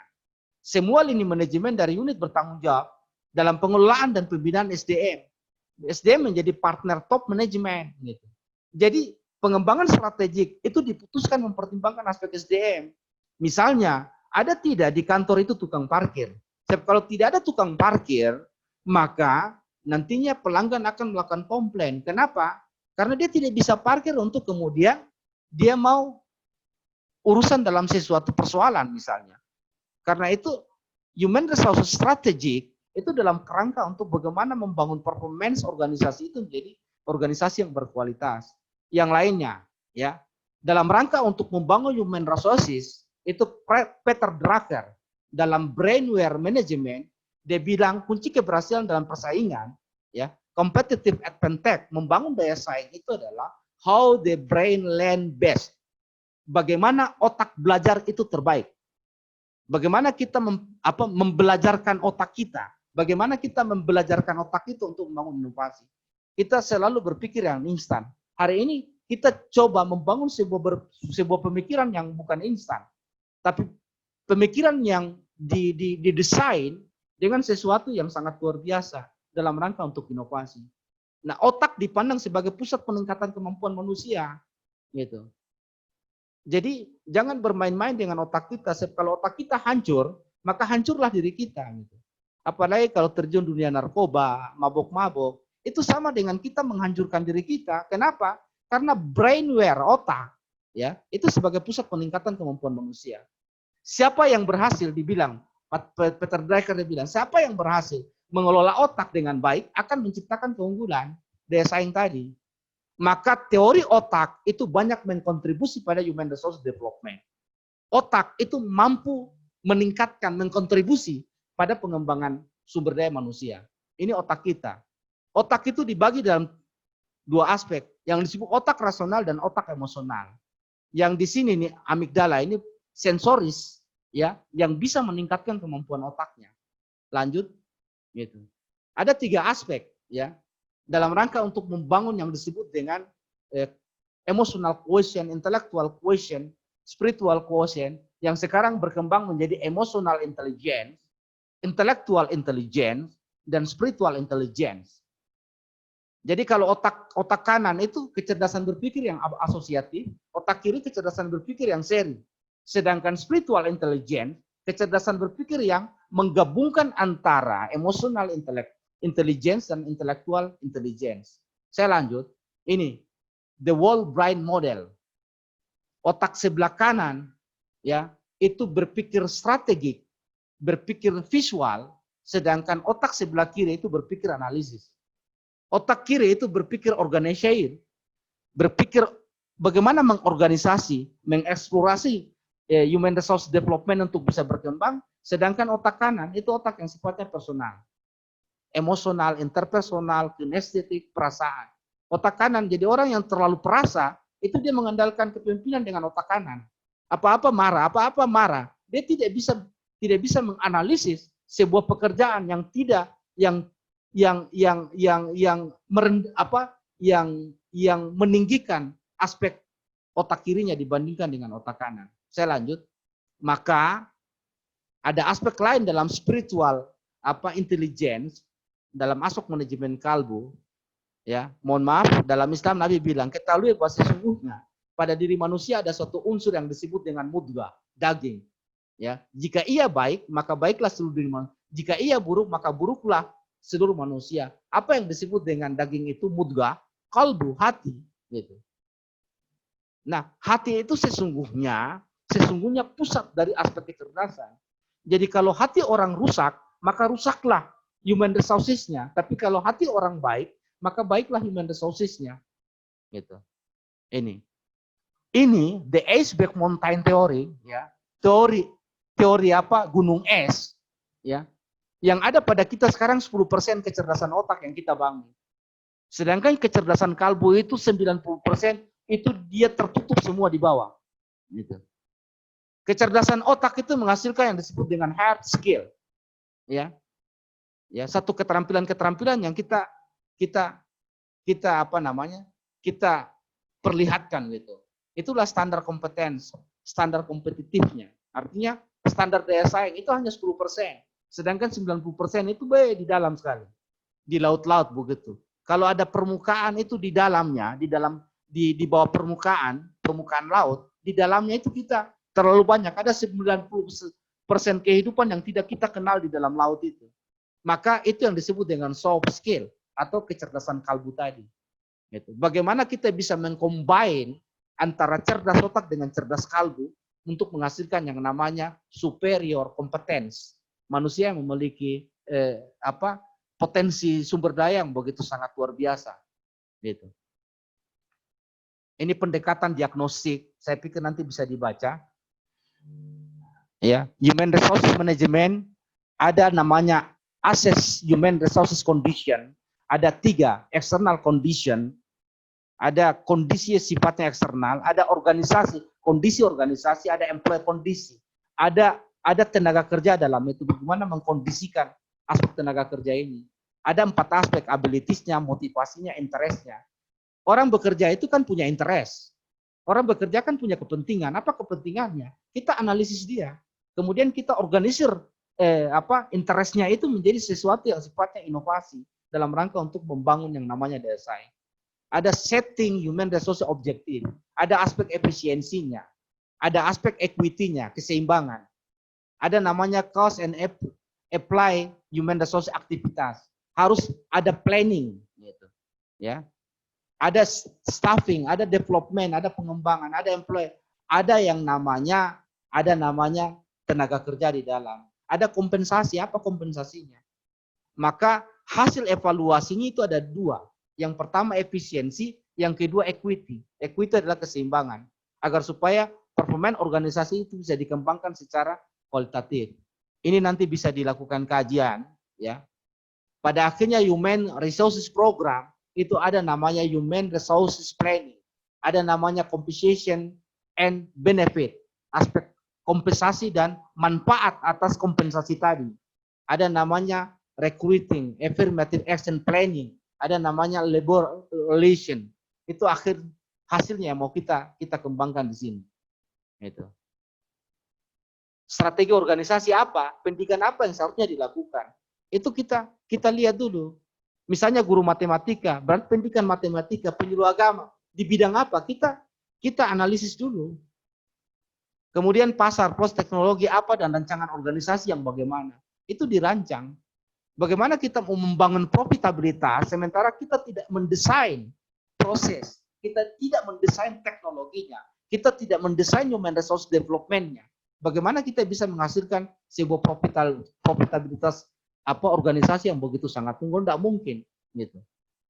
Semua lini manajemen dari unit bertanggung jawab dalam pengelolaan dan pembinaan SDM. SDM menjadi partner top manajemen. Gitu. Jadi pengembangan strategik itu diputuskan mempertimbangkan aspek SDM. Misalnya, ada tidak di kantor itu tukang parkir? Kalau tidak ada tukang parkir, maka nantinya pelanggan akan melakukan komplain. Kenapa? Karena dia tidak bisa parkir untuk kemudian dia mau urusan dalam sesuatu persoalan misalnya. Karena itu human resources strategic itu dalam kerangka untuk bagaimana membangun performance organisasi itu menjadi organisasi yang berkualitas. Yang lainnya, ya, dalam rangka untuk membangun human resources, itu Peter Drucker dalam Brainware Management, dia bilang kunci keberhasilan dalam persaingan, ya, competitive advantage, membangun daya saing itu adalah how the brain learn best. Bagaimana otak belajar itu terbaik. Bagaimana kita membelajarkan otak kita. Bagaimana kita membelajarkan otak itu untuk membangun inovasi. Kita selalu berpikir yang instan. Hari ini kita coba membangun sebuah pemikiran yang bukan instan. Tapi pemikiran yang didesain dengan sesuatu yang sangat luar biasa dalam rangka untuk inovasi. Nah, otak dipandang sebagai pusat peningkatan kemampuan manusia, gitu. Jadi jangan bermain-main dengan otak kita. Kalau otak kita hancur, maka hancurlah diri kita. Gitu. Apalagi kalau terjun dunia narkoba, mabok-mabok, itu sama dengan kita menghancurkan diri kita. Kenapa? Karena brainware otak, ya, itu sebagai pusat peningkatan kemampuan manusia. Siapa yang berhasil dibilang, Peter Drucker bilang, siapa yang berhasil mengelola otak dengan baik akan menciptakan keunggulan daya saing tadi. Maka teori otak itu banyak mengkontribusi pada human resource development. Otak itu mampu meningkatkan, mengkontribusi pada pengembangan sumber daya manusia. Ini otak kita. Otak itu dibagi dalam dua aspek, yang disebut otak rasional dan otak emosional. Yang di sini nih amigdala ini sensoris, ya, yang bisa meningkatkan kemampuan otaknya. Lanjut, gitu. Ada 3 aspek, ya, dalam rangka untuk membangun yang disebut dengan emotional quotient, intellectual quotient, spiritual quotient, yang sekarang berkembang menjadi emotional intelligence, intellectual intelligence, dan spiritual intelligence. Jadi kalau otak kanan itu kecerdasan berpikir yang asosiatif, otak kiri kecerdasan berpikir yang seri. Sedangkan spiritual intelligence, kecerdasan berpikir yang menggabungkan antara emotional intelligence dan intellectual intelligence. Saya lanjut. Ini the whole brain model. Otak sebelah kanan, ya, itu berpikir strategik, berpikir visual, sedangkan otak sebelah kiri itu berpikir analisis. Otak kiri itu berpikir organization, berpikir bagaimana mengorganisasi, mengeksplorasi human resource development untuk bisa berkembang, sedangkan otak kanan itu otak yang sifatnya personal. Emosional, interpersonal, kinestetik, perasaan. Otak kanan jadi orang yang terlalu perasa, itu dia mengandalkan kepemimpinan dengan otak kanan. Apa-apa marah. Dia tidak bisa menganalisis sebuah pekerjaan yang tidak yang meninggikan aspek otak kirinya dibandingkan dengan otak kanan. Saya lanjut. Maka ada aspek lain dalam spiritual intelligence, dalam aspek manajemen kalbu, ya. Mohon maaf, dalam Islam Nabi bilang, ketahui bahwa sesungguhnya pada diri manusia ada suatu unsur yang disebut dengan mudghah, daging. Ya, jika ia baik, maka baiklah seluruh diri manusia. Jika ia buruk, maka buruklah seluruh manusia. Apa yang disebut dengan daging itu mudghah, kalbu, hati, gitu. Nah, hati itu sesungguhnya pusat dari aspek kecerdasan. Jadi kalau hati orang rusak, maka rusaklah human resources-nya. Tapi kalau hati orang baik, maka baiklah human resources-nya. Gitu. Ini the Iceberg Mountain Theory, ya. Teori gunung es, ya. Yang ada pada kita sekarang 10% kecerdasan otak yang kita bangun. Sedangkan kecerdasan kalbu itu 90% itu dia tertutup semua di bawah. Gitu. Kecerdasan otak itu menghasilkan yang disebut dengan hard skill. Ya. Ya, satu keterampilan yang kita perlihatkan gitu. Itulah standar kompetens, standar kompetitifnya. Artinya standar daya saing itu hanya 10%. Sedangkan 90% itu di dalam sekali. Di laut-laut begitu. Kalau ada permukaan itu di dalamnya, di bawah permukaan laut, di dalamnya itu kita terlalu banyak. Ada 90% kehidupan yang tidak kita kenal di dalam laut itu. Maka itu yang disebut dengan soft skill atau kecerdasan kalbu tadi. Gitu. Bagaimana kita bisa mengcombine antara cerdas otak dengan cerdas kalbu untuk menghasilkan yang namanya superior competence. Manusia yang memiliki potensi sumber daya yang begitu sangat luar biasa. Gitu. Ini pendekatan diagnostik, saya pikir nanti bisa dibaca. Ya, human resources management ada namanya assess human resources condition, ada 3 external condition, ada kondisi sifatnya eksternal, ada organisasi, kondisi organisasi, ada employee kondisi, ada tenaga kerja dalam itu bagaimana mengkondisikan aspek tenaga kerja ini. Ada 4 aspek, abilities-nya, motivasinya, interest-nya. Orang bekerja itu kan punya interest. Orang bekerja kan punya kepentingan. Apa kepentingannya? Kita analisis dia. Kemudian kita organisir interest-nya itu menjadi sesuatu yang sifatnya inovasi dalam rangka untuk membangun yang namanya daya saing. Ada setting human resource objective, ada aspek efisiensinya, ada aspek equity-nya, keseimbangan. Ada namanya cause and apply human resource aktivitas. Harus ada planning gitu. Ya. Ada staffing, ada development, ada pengembangan, ada employee, ada yang namanya tenaga kerja di dalam. Ada kompensasi, apa kompensasinya? Maka hasil evaluasinya itu ada 2. Yang pertama efisiensi, yang kedua equity. Equity adalah keseimbangan. Agar supaya performa organisasi itu bisa dikembangkan secara kualitatif. Ini nanti bisa dilakukan kajian, ya. Pada akhirnya human resources program itu ada namanya human resources planning. Ada namanya compensation and benefit. Aspek kompensasi dan manfaat atas kompensasi tadi. Ada namanya recruiting, affirmative action planning. Ada namanya labor relation. Itu hasilnya yang mau kita kembangkan di sini. Itu. Strategi organisasi apa? Pendidikan apa yang seharusnya dilakukan? Itu kita lihat dulu. Misalnya guru matematika, berarti pendidikan matematika, penyuluh agama, di bidang apa? Kita analisis dulu. Kemudian pasar, proses teknologi apa dan rancangan organisasi yang bagaimana? Itu dirancang. Bagaimana kita mau membangun profitabilitas, sementara kita tidak mendesain proses, kita tidak mendesain teknologinya, kita tidak mendesain human resource development-nya. Bagaimana kita bisa menghasilkan sebuah profitabilitas organisasi yang begitu sangat unggul? Tidak mungkin gitu.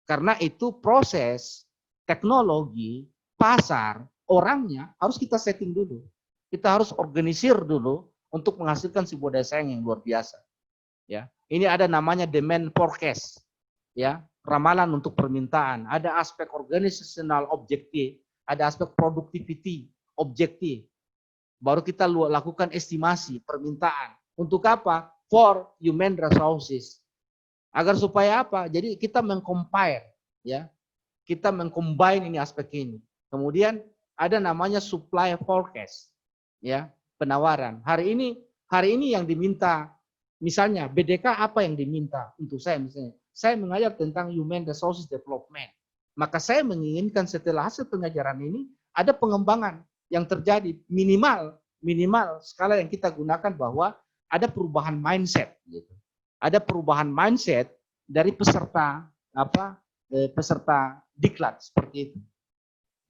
Karena itu proses, teknologi, pasar, orangnya harus kita setting dulu. Kita harus organisir dulu untuk menghasilkan sebuah daya saing yang luar biasa. Ya, ini ada namanya demand forecast. Ya, ramalan untuk permintaan. Ada aspek organisasional objektif, ada aspek productivity objektif. Baru kita lakukan estimasi permintaan. Untuk apa? For human resources. Agar supaya apa? Jadi kita mengcompile, ya. Kita mengcombine ini aspek ini. Kemudian ada namanya supply forecast, ya, penawaran. Hari ini yang diminta, misalnya BDK apa yang diminta untuk saya misalnya. Saya mengajar tentang human resources development. Maka saya menginginkan setelah hasil pengajaran ini ada pengembangan yang terjadi minimal skala yang kita gunakan bahwa ada perubahan mindset gitu. Ada perubahan mindset dari peserta peserta diklat seperti itu.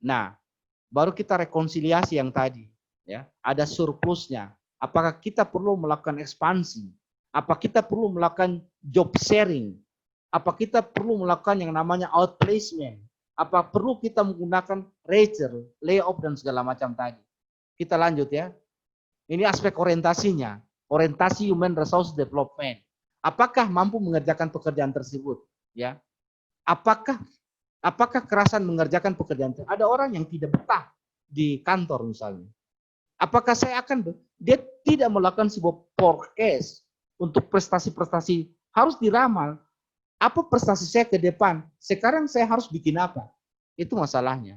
Nah, baru kita rekonsiliasi yang tadi, ya. Ada surplusnya. Apakah kita perlu melakukan ekspansi? Apa kita perlu melakukan job sharing? Apa kita perlu melakukan yang namanya outplacement? Apa perlu kita menggunakan reacher, layoff dan segala macam tadi? Kita lanjut ya. Ini aspek orientasinya. Orientasi human resource development. Apakah mampu mengerjakan pekerjaan tersebut? Ya, apakah kerasan mengerjakan pekerjaan tersebut? Ada orang yang tidak betah di kantor misalnya. Apakah dia tidak melakukan sebuah forecast untuk prestasi-prestasi harus diramal. Apa prestasi saya ke depan? Sekarang saya harus bikin apa? Itu masalahnya.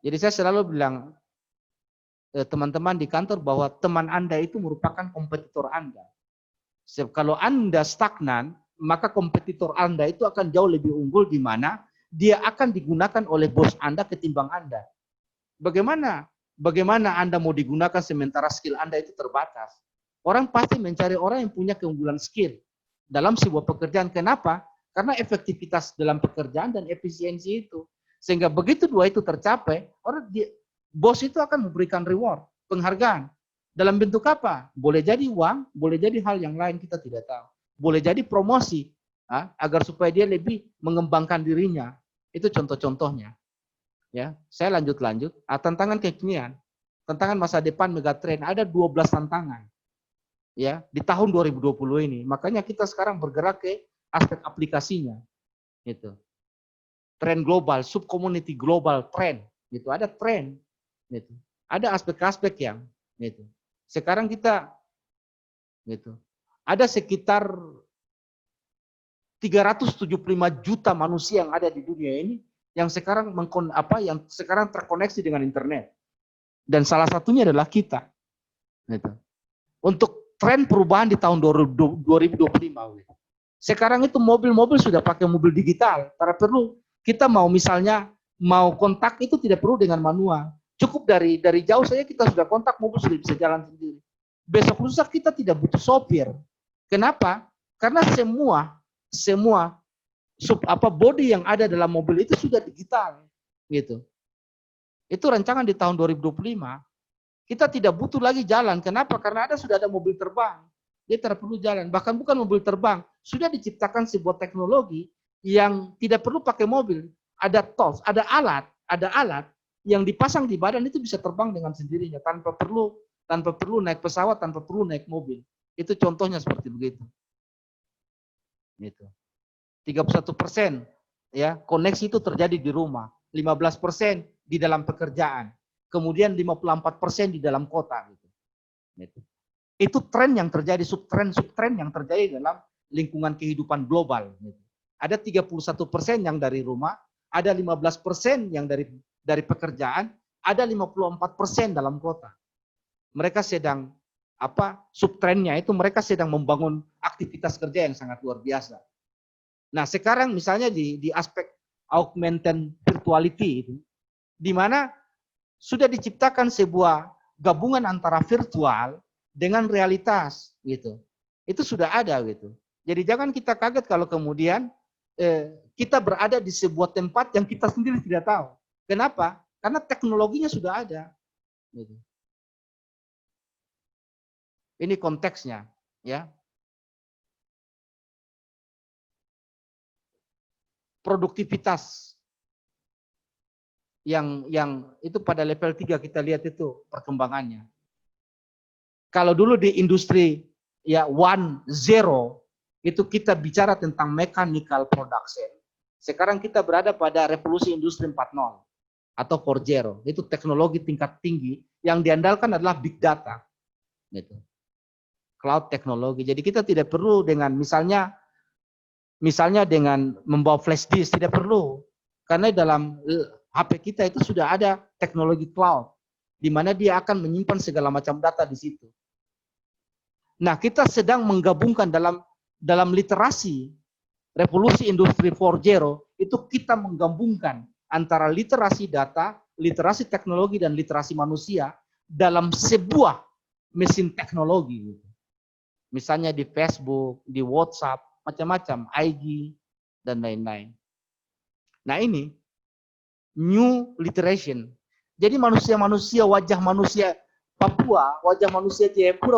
Jadi saya selalu bilang teman-teman di kantor bahwa teman Anda itu merupakan kompetitor Anda. Kalau Anda stagnan, maka kompetitor Anda itu akan jauh lebih unggul di mana dia akan digunakan oleh bos Anda ketimbang Anda. Bagaimana Anda mau digunakan sementara skill Anda itu terbatas? Orang pasti mencari orang yang punya keunggulan skill dalam sebuah pekerjaan. Kenapa? Karena efektivitas dalam pekerjaan dan efisiensi itu. Sehingga begitu dua itu tercapai, bos itu akan memberikan reward, penghargaan. Dalam bentuk apa? Boleh jadi uang, boleh jadi hal yang lain kita tidak tahu. Boleh jadi promosi, agar supaya dia lebih mengembangkan dirinya. Itu contoh-contohnya. Ya, saya lanjut. Tantangan kekinian, tantangan masa depan megatrend, ada 12 tantangan. Ya, di tahun 2020 ini. Makanya kita sekarang bergerak ke aspek aplikasinya. Gitu. Tren global, subcommunity global trend, gitu. Ada tren, gitu. Ada aspek-aspek yang, gitu. Sekarang kita, gitu. Ada sekitar 375 juta manusia yang ada di dunia ini yang sekarang yang sekarang terkoneksi dengan internet. Dan salah satunya adalah kita. Gitu. Untuk tren perubahan di tahun 2025. Gitu. Sekarang itu mobil-mobil sudah pakai mobil digital. Karena perlu kita misalnya mau kontak itu tidak perlu dengan manual. Cukup dari jauh saja kita sudah kontak, mobil sudah bisa jalan sendiri. Besok lusa kita tidak butuh sopir. Kenapa? Karena semua body yang ada dalam mobil itu sudah digital, gitu. Itu rancangan di tahun 2025. Kita tidak butuh lagi jalan. Kenapa? Karena sudah ada mobil terbang. Dia tidak perlu jalan. Bahkan bukan mobil terbang, sudah diciptakan sebuah teknologi yang tidak perlu pakai mobil. Ada tools, ada alat yang dipasang di badan itu bisa terbang dengan sendirinya tanpa perlu naik pesawat, tanpa perlu naik mobil. Itu contohnya seperti begitu. Gitu. 31% ya koneksi itu terjadi di rumah, 15% di dalam pekerjaan, kemudian 54% di dalam kota. Gitu. Itu tren yang terjadi, subtren yang terjadi dalam lingkungan kehidupan global. Gitu. Ada 31% yang dari rumah, ada 15% yang dari pekerjaan, ada 54% dalam kota. Mereka sedang subtrennya itu mereka sedang membangun aktivitas kerja yang sangat luar biasa. Nah, sekarang misalnya di aspek augmented virtuality itu, di mana sudah diciptakan sebuah gabungan antara virtual dengan realitas, gitu. Itu sudah ada, gitu. Jadi jangan kita kaget kalau kemudian kita berada di sebuah tempat yang kita sendiri tidak tahu. Kenapa? Karena teknologinya sudah ada. Gitu. Ini konteksnya, ya. Produktivitas yang itu pada level 3 kita lihat itu perkembangannya. Kalau dulu di industri ya 1.0 itu kita bicara tentang mechanical production. Sekarang kita berada pada revolusi industri 4.0 atau 4.0. Itu teknologi tingkat tinggi yang diandalkan adalah big data. Gitu. Cloud teknologi. Jadi kita tidak perlu dengan misalnya dengan membawa flash disk, tidak perlu. Karena dalam HP kita itu sudah ada teknologi cloud, di mana dia akan menyimpan segala macam data di situ. Nah, kita sedang menggabungkan dalam literasi revolusi industri 4.0, itu kita menggabungkan antara literasi data, literasi teknologi, dan literasi manusia dalam sebuah mesin teknologi. Misalnya di Facebook, di WhatsApp, macam-macam, IG, dan lain-lain. Nah ini, new literation. Jadi manusia-manusia, wajah manusia Papua, wajah manusia Jayapura,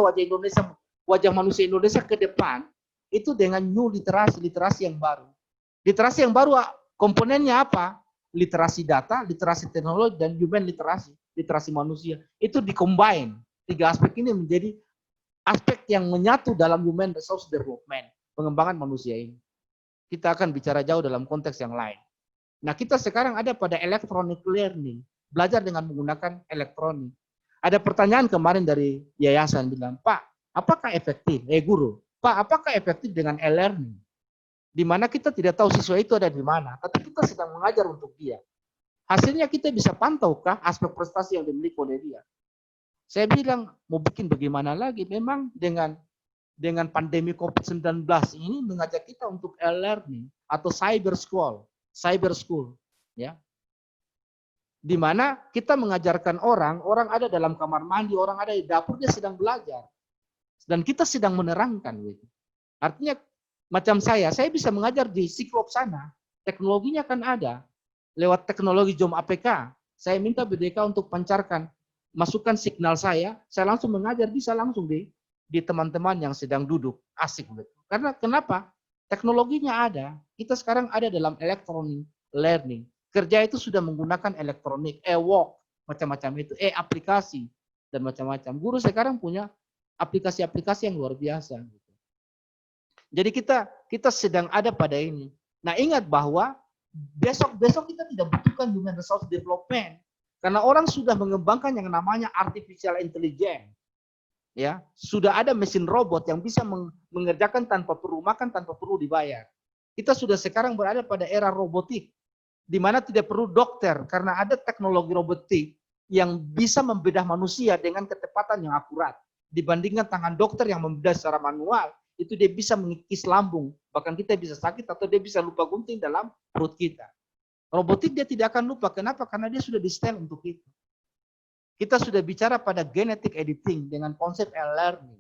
wajah manusia Indonesia ke depan, itu dengan new literasi yang baru. Literasi yang baru, komponennya apa? Literasi data, literasi teknologi, dan human literasi manusia. Itu di-combine. 3 aspek ini menjadi aspek yang menyatu dalam human resource development. Pengembangan manusia ini. Kita akan bicara jauh dalam konteks yang lain. Nah, kita sekarang ada pada electronic learning, belajar dengan menggunakan elektronik. Ada pertanyaan kemarin dari yayasan bilang, Pak, apakah efektif? Guru, Pak, apakah efektif dengan e-learning? Di mana kita tidak tahu siswa itu ada di mana, tapi kita sedang mengajar untuk dia. Hasilnya kita bisa pantaukah aspek prestasi yang dimiliki oleh dia? Saya bilang, mau bikin bagaimana lagi? Memang dengan pandemi COVID-19 ini mengajak kita untuk e-learning atau cyber school, ya. Di mana kita mengajarkan orang ada dalam kamar mandi, orang ada di dapur, dia sedang belajar. Dan kita sedang menerangkan gitu. Artinya macam saya bisa mengajar di Siklop sana, teknologinya kan ada. Lewat teknologi Jom APK, saya minta BDK untuk pancarkan masukkan signal saya langsung mengajar, bisa langsung di teman-teman yang sedang duduk, asik betul. Karena kenapa? Teknologinya ada. Kita sekarang ada dalam electronic learning. Kerja itu sudah menggunakan elektronik, e-work, macam-macam itu, aplikasi dan macam-macam. Guru sekarang punya aplikasi-aplikasi yang luar biasa. Jadi kita sedang ada pada ini. Nah, ingat bahwa besok kita tidak butuhkan human resource development karena orang sudah mengembangkan yang namanya artificial intelligence. Ya, sudah ada mesin robot yang bisa mengerjakan tanpa perlu makan, tanpa perlu dibayar. Kita sudah sekarang berada pada era robotik di mana tidak perlu dokter karena ada teknologi robotik yang bisa membedah manusia dengan ketepatan yang akurat. Dibandingkan tangan dokter yang membedah secara manual, itu dia bisa mengikis lambung, bahkan kita bisa sakit atau dia bisa lupa gunting dalam perut kita. Robotik dia tidak akan lupa, kenapa? Karena dia sudah di-setel untuk itu. Kita sudah bicara pada genetic editing dengan konsep e-learning.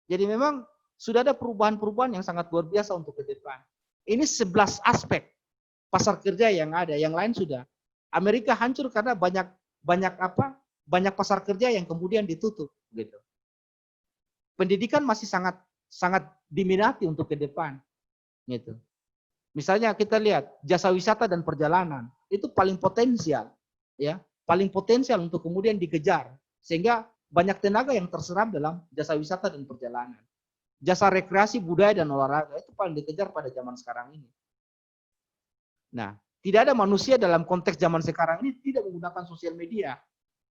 Jadi memang sudah ada perubahan-perubahan yang sangat luar biasa untuk ke depan. Ini 11 aspek pasar kerja yang ada, yang lain sudah. Amerika hancur karena banyak pasar kerja yang kemudian ditutup gitu. Pendidikan masih sangat diminati untuk ke depan gitu. Misalnya kita lihat jasa wisata dan perjalanan itu paling potensial ya, paling potensial untuk kemudian dikejar sehingga banyak tenaga yang terserap dalam jasa wisata dan perjalanan. Jasa rekreasi, budaya dan olahraga itu paling dikejar pada zaman sekarang ini. Nah, tidak ada manusia dalam konteks zaman sekarang ini tidak menggunakan sosial media.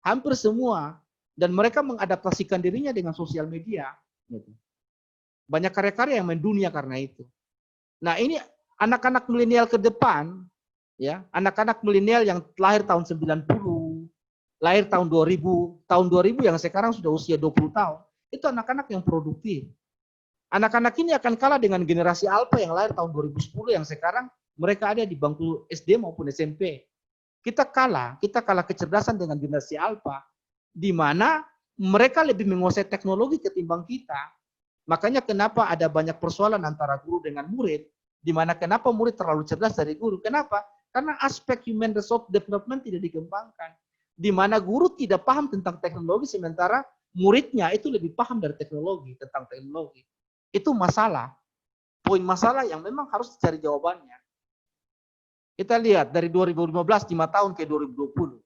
Hampir semua, dan mereka mengadaptasikan dirinya dengan sosial media. Gitu. Banyak karya-karya yang mendunia karena itu. Nah, ini anak-anak milenial ke depan, ya, anak-anak milenial yang lahir tahun 90, lahir tahun 2000 yang sekarang sudah usia 20 tahun, itu anak-anak yang produktif. Anak-anak ini akan kalah dengan generasi Alpha yang lahir tahun 2010 yang sekarang mereka ada di bangku SD maupun SMP. Kita kalah kecerdasan dengan generasi Alpha, di mana mereka lebih menguasai teknologi ketimbang kita. Makanya kenapa ada banyak persoalan antara guru dengan murid, di mana kenapa murid terlalu cerdas dari guru. Kenapa? Karena aspek human resource development tidak dikembangkan. Di mana guru tidak paham tentang teknologi, sementara muridnya itu lebih paham dari teknologi, tentang teknologi. Itu masalah. Poin masalah yang memang harus dicari jawabannya. Kita lihat dari 2015, 5 tahun ke 2020.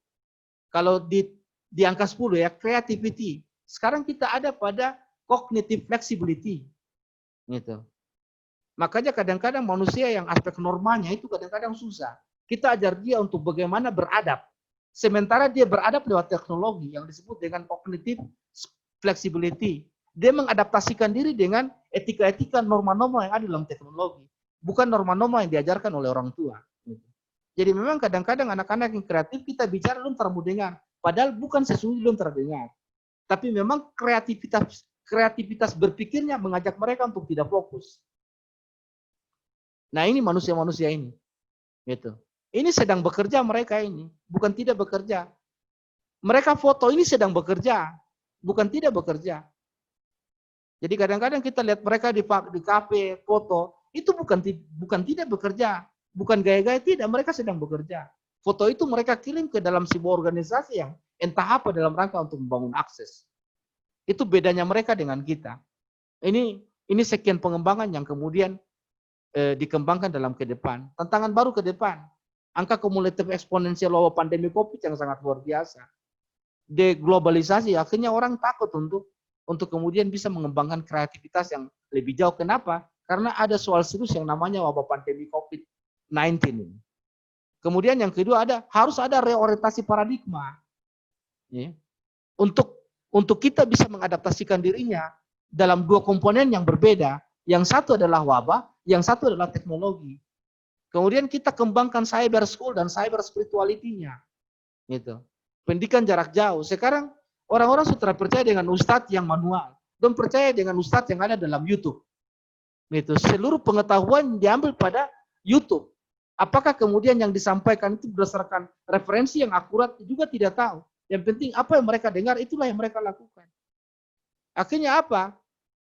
Kalau di angka 10 ya, creativity. Sekarang kita ada pada cognitive flexibility. Gitu. Makanya kadang-kadang manusia yang aspek normalnya itu kadang-kadang susah. Kita ajar dia untuk bagaimana beradab. Sementara dia beradab lewat teknologi yang disebut dengan cognitive flexibility. Dia mengadaptasikan diri dengan etika-etika norma-norma yang ada dalam teknologi. Bukan norma-norma yang diajarkan oleh orang tua. Jadi memang kadang-kadang anak-anak yang kreatif kita bicara belum terdengar. Padahal bukan sesungguhnya belum terdengar. Tapi memang kreativitas berpikirnya mengajak mereka untuk tidak fokus. Nah ini manusia-manusia ini. Gitu. Ini sedang bekerja mereka ini. Bukan tidak bekerja. Mereka foto ini sedang bekerja. Bukan tidak bekerja. Jadi kadang-kadang kita lihat mereka di kafe foto. Itu bukan tidak bekerja. Bukan gaya-gaya, tidak. Mereka sedang bekerja. Foto itu mereka kirim ke dalam sebuah organisasi yang entah apa dalam rangka untuk membangun akses. Itu bedanya mereka dengan kita. Ini sekian pengembangan yang kemudian dikembangkan dalam ke depan. Tantangan baru ke depan. Angka kumulatif eksponensial wabah pandemi COVID yang sangat luar biasa. Deglobalisasi, akhirnya orang takut untuk kemudian bisa mengembangkan kreativitas yang lebih jauh. Kenapa? Karena ada soal serius yang namanya wabah pandemi COVID-19 ini. Kemudian yang kedua harus ada reorientasi paradigma. Ya. Untuk kita bisa mengadaptasikan dirinya dalam dua komponen yang berbeda. Yang satu adalah wabah, yang satu adalah teknologi. Kemudian kita kembangkan cyber school dan cyber spirituality-nya. Gitu. Pendidikan jarak jauh. Sekarang orang-orang sudah percaya dengan ustadz yang manual. Dan percaya dengan ustadz yang ada dalam YouTube. Gitu. Seluruh pengetahuan diambil pada YouTube. Apakah kemudian yang disampaikan itu berdasarkan referensi yang akurat juga tidak tahu. Yang penting apa yang mereka dengar itulah yang mereka lakukan. Akhirnya apa?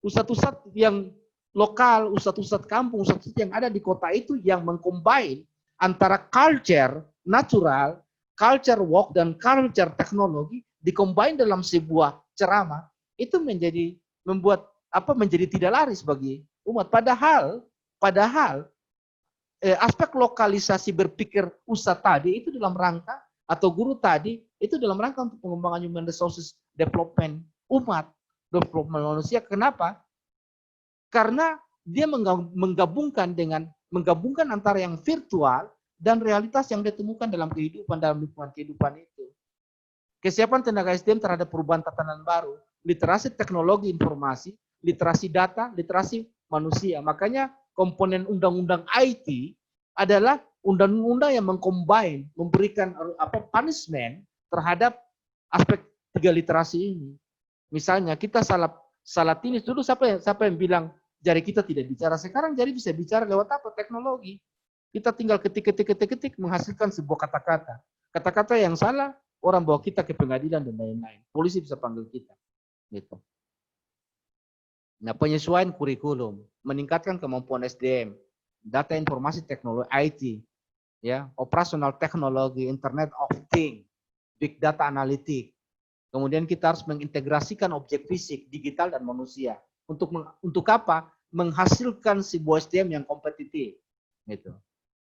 Ustadz-ustadz yang lokal, ustadz-ustadz kampung, ustadz yang ada di kota itu yang mengcombine antara culture natural, culture walk dan culture teknologi dikombin dalam sebuah ceramah, itu menjadi tidak laris bagi umat. Padahal aspek lokalisasi berpikir Ustadz tadi itu dalam rangka, atau guru tadi itu dalam rangka untuk pengembangan human resources development umat, development manusia. Kenapa? Karena dia menggabungkan antara yang virtual dan realitas yang ditemukan dalam lingkungan kehidupan itu. Kesiapan tenaga SDM terhadap perubahan tatanan baru, literasi teknologi informasi, literasi data, literasi manusia. Makanya komponen undang-undang IT adalah undang-undang yang mengcombine, memberikan punishment terhadap aspek 3 literasi ini. Misalnya kita salah tulis dulu, siapa yang bilang jari kita tidak bicara? Sekarang jari bisa bicara lewat apa? Teknologi. Kita tinggal ketik menghasilkan sebuah kata-kata. Kata-kata yang salah, orang bawa kita ke pengadilan dan lain-lain. Polisi bisa panggil kita. Gitu. Nah, penyesuaian kurikulum, meningkatkan kemampuan SDM, data informasi teknologi IT, ya, operasional teknologi, Internet of Things, big data analitik. Kemudian kita harus mengintegrasikan objek fisik, digital dan manusia. Untuk apa? Menghasilkan sebuah SDM yang kompetitif, gitu.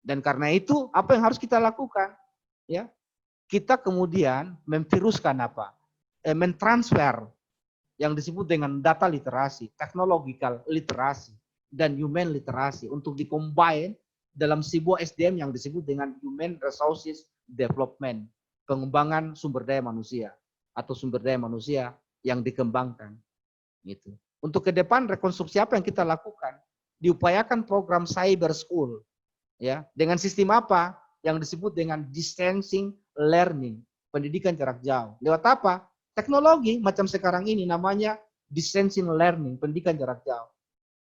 Dan karena itu apa yang harus kita lakukan? Ya, kita kemudian memviruskan mentransfer yang disebut dengan data literasi, technological literasi, dan human literasi untuk dikombin dalam sebuah SDM yang disebut dengan human resources development, pengembangan sumber daya manusia atau sumber daya manusia yang dikembangkan. Gitu. Untuk ke depan rekonstruksi apa yang kita lakukan? Diupayakan program cyber school, ya, dengan sistem apa? Yang disebut dengan distancing learning, pendidikan jarak jauh. Lewat apa? Teknologi macam sekarang ini namanya distancing learning, pendidikan jarak jauh.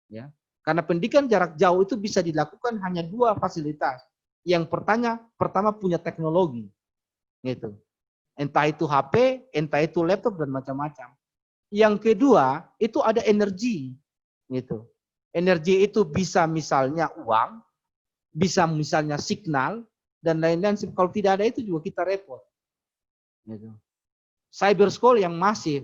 Ya. Karena pendidikan jarak jauh itu bisa dilakukan hanya 2 fasilitas. Yang pertama punya teknologi. Gitu. Entah itu HP, entah itu laptop dan macam-macam. Yang kedua, itu ada energi. Gitu. Energi itu bisa misalnya uang, bisa misalnya signal dan lain-lain. Kalau tidak ada itu juga kita repot. Gitu. Cyber school yang masif,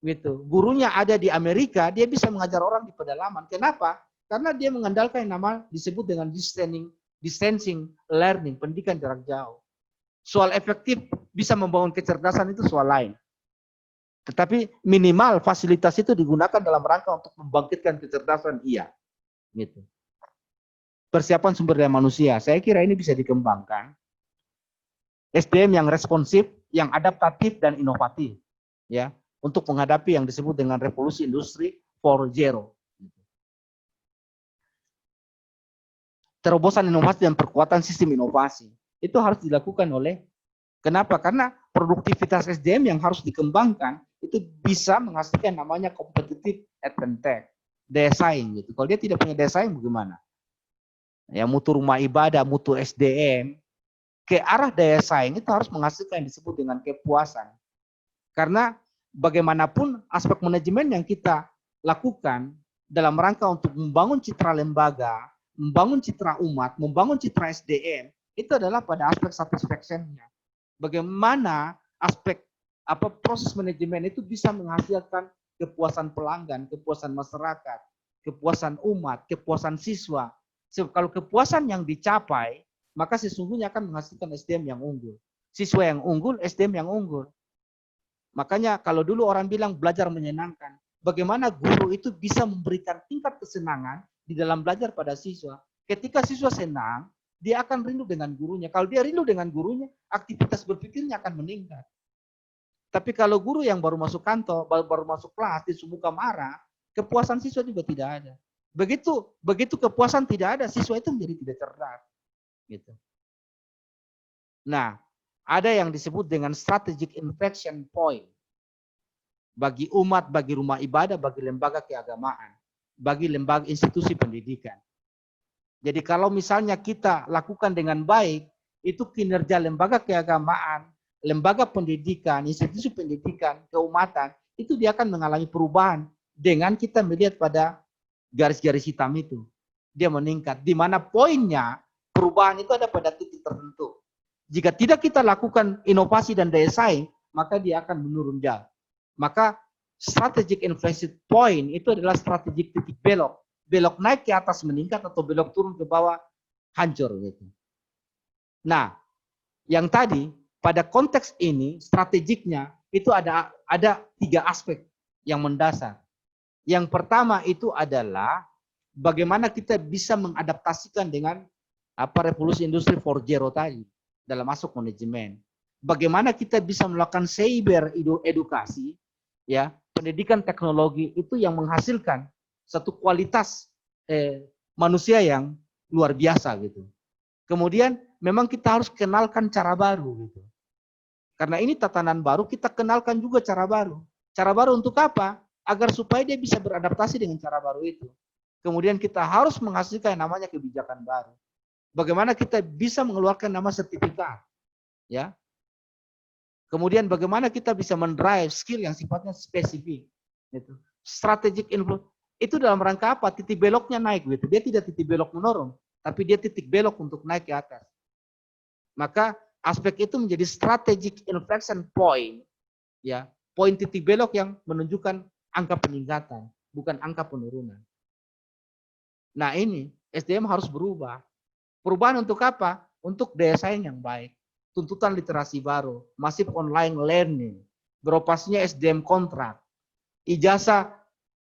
gitu. Gurunya ada di Amerika, dia bisa mengajar orang di pedalaman. Kenapa? Karena dia mengandalkan yang disebut dengan distancing learning, pendidikan jarak jauh. Soal efektif bisa membangun kecerdasan itu soal lain. Tetapi minimal fasilitas itu digunakan dalam rangka untuk membangkitkan kecerdasan, iya. Gitu. Persiapan sumber daya manusia, saya kira ini bisa dikembangkan. SDM yang responsif, yang adaptatif dan inovatif, ya, untuk menghadapi yang disebut dengan revolusi industri 4.0. Terobosan inovasi dan perkuatan sistem inovasi itu harus dilakukan oleh, kenapa? Karena produktivitas SDM yang harus dikembangkan itu bisa menghasilkan namanya competitive advantage, daya saing gitu. Kalau dia tidak punya daya saing bagaimana? Ya, mutu rumah ibadah, mutu SDM ke arah daya saing itu harus menghasilkan yang disebut dengan kepuasan. Karena bagaimanapun aspek manajemen yang kita lakukan dalam rangka untuk membangun citra lembaga, membangun citra umat, membangun citra SDM, itu adalah pada aspek satisfaction-nya. Bagaimana aspek proses manajemen itu bisa menghasilkan kepuasan pelanggan, kepuasan masyarakat, kepuasan umat, kepuasan siswa. Kalau kepuasan yang dicapai, maka sesungguhnya akan menghasilkan SDM yang unggul. Siswa yang unggul, SDM yang unggul. Makanya kalau dulu orang bilang belajar menyenangkan, bagaimana guru itu bisa memberikan tingkat kesenangan di dalam belajar pada siswa. Ketika siswa senang, dia akan rindu dengan gurunya. Kalau dia rindu dengan gurunya, aktivitas berpikirnya akan meningkat. Tapi kalau guru yang baru masuk kantor, baru masuk kelas, dia muka marah, kepuasan siswa juga tidak ada. Begitu kepuasan tidak ada, siswa itu menjadi tidak cerdas. Gitu. Nah, ada yang disebut dengan strategic inflection point bagi umat, bagi rumah ibadah, bagi lembaga keagamaan, bagi lembaga institusi pendidikan. Jadi kalau misalnya kita lakukan dengan baik, itu kinerja lembaga keagamaan, lembaga pendidikan, institusi pendidikan, keumatan, itu dia akan mengalami perubahan dengan kita melihat pada garis-garis hitam itu. Dia meningkat. Di mana poinnya perubahan itu ada pada titik tertentu. Jika tidak kita lakukan inovasi dan daya saing, maka dia akan menurun jauh. Maka strategic inflection point itu adalah strategic titik belok. Belok naik ke atas meningkat atau belok turun ke bawah hancur gitu. Nah, yang tadi pada konteks ini strategiknya itu ada 3 aspek yang mendasar. Yang pertama itu adalah bagaimana kita bisa mengadaptasikan dengan revolusi industri 4.0 tadi dalam masuk manajemen. Bagaimana kita bisa melakukan cyber edukasi, ya, pendidikan teknologi itu yang menghasilkan satu kualitas manusia yang luar biasa gitu. Kemudian memang kita harus kenalkan cara baru gitu. Karena ini tatanan baru, kita kenalkan juga cara baru. Cara baru untuk apa? Agar supaya dia bisa beradaptasi dengan cara baru itu. Kemudian kita harus menghasilkan yang namanya kebijakan baru. Bagaimana kita bisa mengeluarkan nama sertifikat, ya. Kemudian bagaimana kita bisa mendrive skill yang sifatnya spesifik. Gitu. Strategic influence itu dalam rangka apa? Titik beloknya naik gitu. Dia tidak titik belok menurun, tapi dia titik belok untuk naik ke atas. Maka aspek itu menjadi strategic inflection point, ya, poin titik belok yang menunjukkan angka peningkatan, bukan angka penurunan. Nah ini SDM harus berubah. Perubahan untuk apa? Untuk daya saing yang baik, tuntutan literasi baru, masif online learning, beroperasinya SDM kontrak, ijazah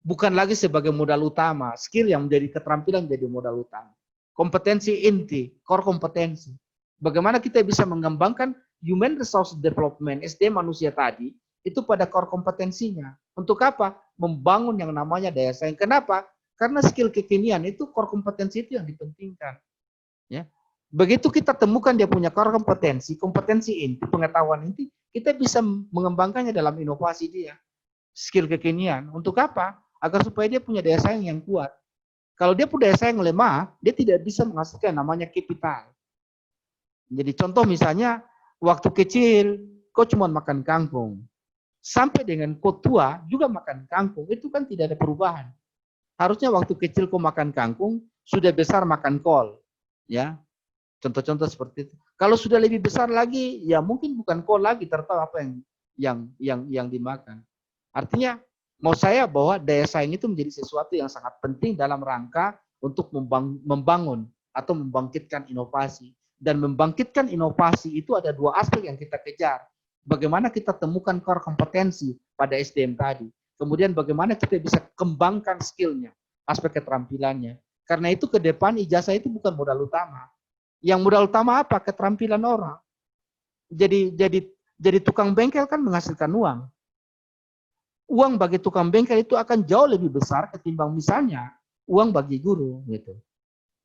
bukan lagi sebagai modal utama, skill yang menjadi keterampilan menjadi modal utama. Kompetensi inti, core kompetensi. Bagaimana kita bisa mengembangkan human resource development, SDM manusia tadi, itu pada core kompetensinya. Untuk apa? Membangun yang namanya daya saing. Kenapa? Karena skill kekinian itu core kompetensi itu yang dipentingkan. Ya. Begitu kita temukan dia punya core kompetensi, kompetensi inti, pengetahuan inti, kita bisa mengembangkannya dalam inovasi dia. Skill kekinian. Untuk apa? Agar supaya dia punya daya saing yang kuat. Kalau dia punya daya saing lemah, dia tidak bisa menghasilkan namanya capital. Jadi contoh misalnya, waktu kecil, kau cuma makan kangkung. Sampai dengan kau tua juga makan kangkung. Itu kan tidak ada perubahan. Harusnya waktu kecil kau makan kangkung, sudah besar makan kol. Ya, contoh-contoh seperti itu. Kalau sudah lebih besar lagi, ya mungkin bukan kol lagi, tertahu apa yang dimakan. Artinya, mau saya bahwa daya saing itu menjadi sesuatu yang sangat penting dalam rangka untuk membangun atau membangkitkan inovasi. Dan membangkitkan inovasi itu ada 2 aspek yang kita kejar. Bagaimana kita temukan core kompetensi pada SDM tadi. Kemudian bagaimana kita bisa kembangkan skillnya, aspek keterampilannya. Karena itu ke depan ijazah itu bukan modal utama. Yang modal utama apa? Keterampilan orang. Jadi tukang bengkel kan menghasilkan uang. Uang bagi tukang bengkel itu akan jauh lebih besar ketimbang misalnya uang bagi guru gitu.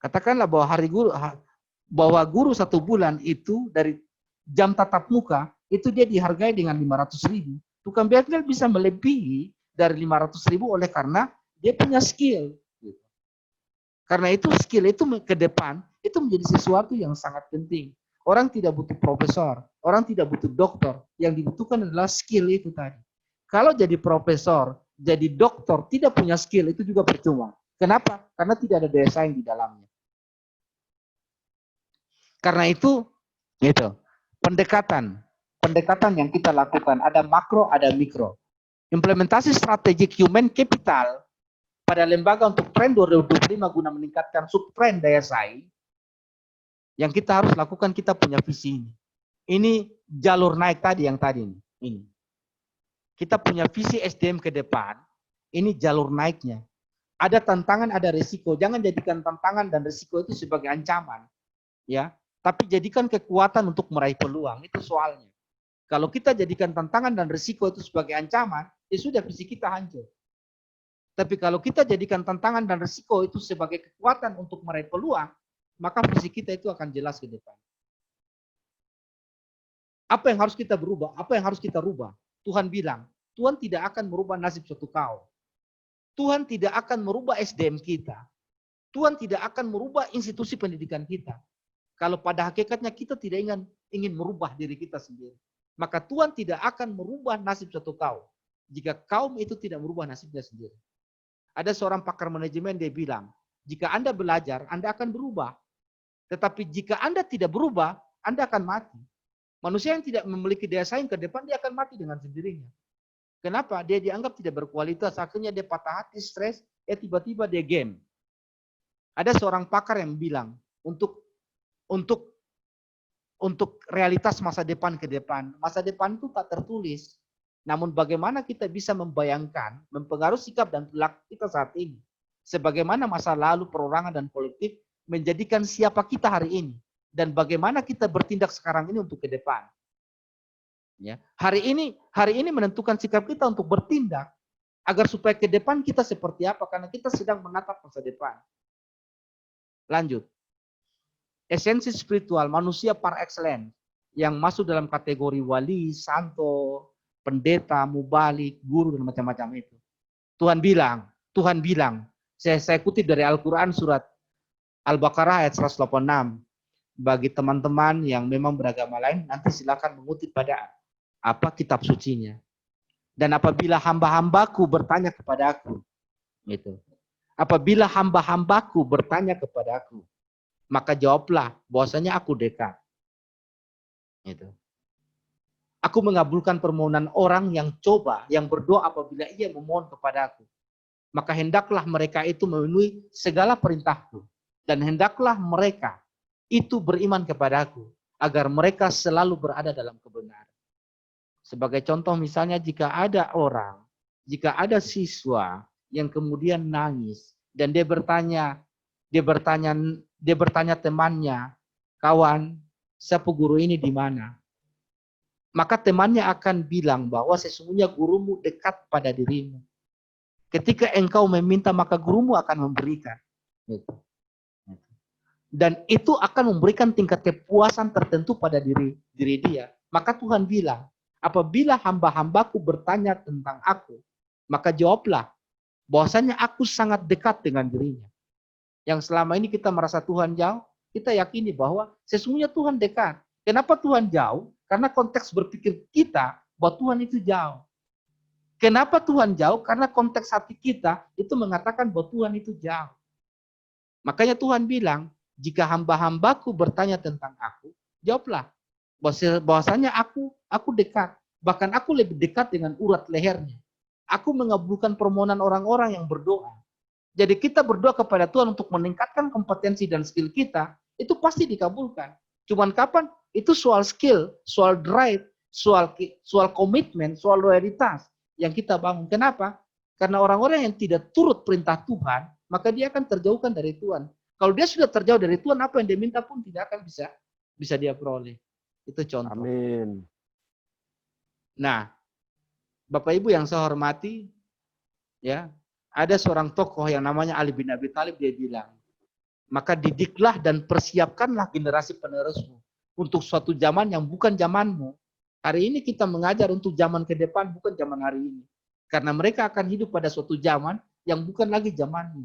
Katakanlah bahwa guru 1 bulan itu dari jam tatap muka itu dia dihargai dengan 500.000. Tukang bengkel bisa melebihi dari 500.000 oleh karena dia punya skill. Karena itu skill itu ke depan itu menjadi sesuatu yang sangat penting. Orang tidak butuh profesor, orang tidak butuh dokter. Yang dibutuhkan adalah skill itu tadi. Kalau jadi profesor, jadi dokter, tidak punya skill itu juga percuma. Kenapa? Karena tidak ada daya saing di dalamnya. Karena itu pendekatan yang kita lakukan ada makro, ada mikro. Implementasi strategik human capital pada lembaga untuk tren 2025 guna meningkatkan subtren daya saing, yang kita harus lakukan, kita punya visi ini. Ini jalur naik tadi yang tadi ini. Kita punya visi SDM ke depan, ini jalur naiknya. Ada tantangan, ada risiko. Jangan jadikan tantangan dan risiko itu sebagai ancaman, ya. Tapi jadikan kekuatan untuk meraih peluang, itu soalnya. Kalau kita jadikan tantangan dan risiko itu sebagai ancaman, ya sudah visi kita hancur. Tapi kalau kita jadikan tantangan dan risiko itu sebagai kekuatan untuk meraih peluang, maka visi kita itu akan jelas ke depan. Apa yang harus kita berubah? Apa yang harus kita rubah? Tuhan bilang, Tuhan tidak akan merubah nasib suatu kaum. Tuhan tidak akan merubah SDM kita. Tuhan tidak akan merubah institusi pendidikan kita. Kalau pada hakikatnya kita tidak ingin merubah diri kita sendiri. Maka Tuhan tidak akan merubah nasib suatu kaum. Jika kaum itu tidak merubah nasibnya sendiri. Ada seorang pakar manajemen, dia bilang, jika Anda belajar, Anda akan berubah. Tetapi jika Anda tidak berubah, Anda akan mati. Manusia yang tidak memiliki daya saing ke depan, dia akan mati dengan sendirinya. Kenapa? Dia dianggap tidak berkualitas, akhirnya dia patah hati, stres, tiba-tiba dia game. Ada seorang pakar yang bilang, untuk realitas masa depan ke depan, masa depan itu tak tertulis. Namun bagaimana kita bisa membayangkan, mempengaruhi sikap dan perilaku kita saat ini. Sebagaimana masa lalu perorangan dan politik menjadikan siapa kita hari ini. Dan bagaimana kita bertindak sekarang ini untuk ke depan. Ya. Hari ini menentukan sikap kita untuk bertindak agar supaya ke depan kita seperti apa, karena kita sedang menatap masa depan. Lanjut. Esensi spiritual manusia par excellence yang masuk dalam kategori wali, santo, pendeta, mubalik, guru dan macam-macam itu. Tuhan bilang, saya kutip dari Al-Qur'an surat Al-Baqarah ayat 186. Bagi teman-teman yang memang beragama lain, nanti silakan mengutip pada kitab sucinya. Dan apabila hamba-hambaku bertanya kepada aku, gitu. Apabila hamba-hambaku bertanya kepada aku, maka jawablah bahwasanya aku dekat. Gitu. Aku mengabulkan permohonan orang yang berdoa apabila ia memohon kepada aku. Maka hendaklah mereka itu memenuhi segala perintahku. Dan hendaklah mereka itu beriman kepada aku. Agar mereka selalu berada dalam kebenaran. Sebagai contoh misalnya jika ada siswa yang kemudian nangis. Dan dia bertanya temannya, kawan, siapa guru ini di mana? Maka temannya akan bilang bahwa sesungguhnya gurumu dekat pada dirimu. Ketika engkau meminta, maka gurumu akan memberikan. Dan itu akan memberikan tingkat kepuasan tertentu pada diri dia. Maka Tuhan bilang, apabila hamba-hambaku bertanya tentang aku, maka jawablah bahwasanya aku sangat dekat dengan dirinya. Yang selama ini kita merasa Tuhan jauh, kita yakini bahwa sesungguhnya Tuhan dekat. Kenapa Tuhan jauh? Karena konteks berpikir kita bahwa Tuhan itu jauh. Kenapa Tuhan jauh? Karena konteks hati kita itu mengatakan bahwa Tuhan itu jauh. Makanya Tuhan bilang, jika hamba-hambaku bertanya tentang aku, jawablah bahwasanya aku dekat. Bahkan aku lebih dekat dengan urat lehernya. Aku mengabulkan permohonan orang-orang yang berdoa. Jadi kita berdoa kepada Tuhan untuk meningkatkan kompetensi dan skill kita, itu pasti dikabulkan. Cuman kapan? Itu soal skill, soal drive, soal komitmen, soal loyalitas yang kita bangun. Kenapa? Karena orang-orang yang tidak turut perintah Tuhan, maka dia akan terjauhkan dari Tuhan. Kalau dia sudah terjauh dari Tuhan, apa yang dia minta pun tidak akan bisa dia peroleh. Itu contoh. Amin. Nah, Bapak Ibu yang saya hormati, ya, ada seorang tokoh yang namanya Ali bin Abi Thalib, dia bilang, maka didiklah dan persiapkanlah generasi penerusmu untuk suatu zaman yang bukan zamanmu. Hari ini kita mengajar untuk zaman ke depan, bukan zaman hari ini. Karena mereka akan hidup pada suatu zaman yang bukan lagi zamanmu.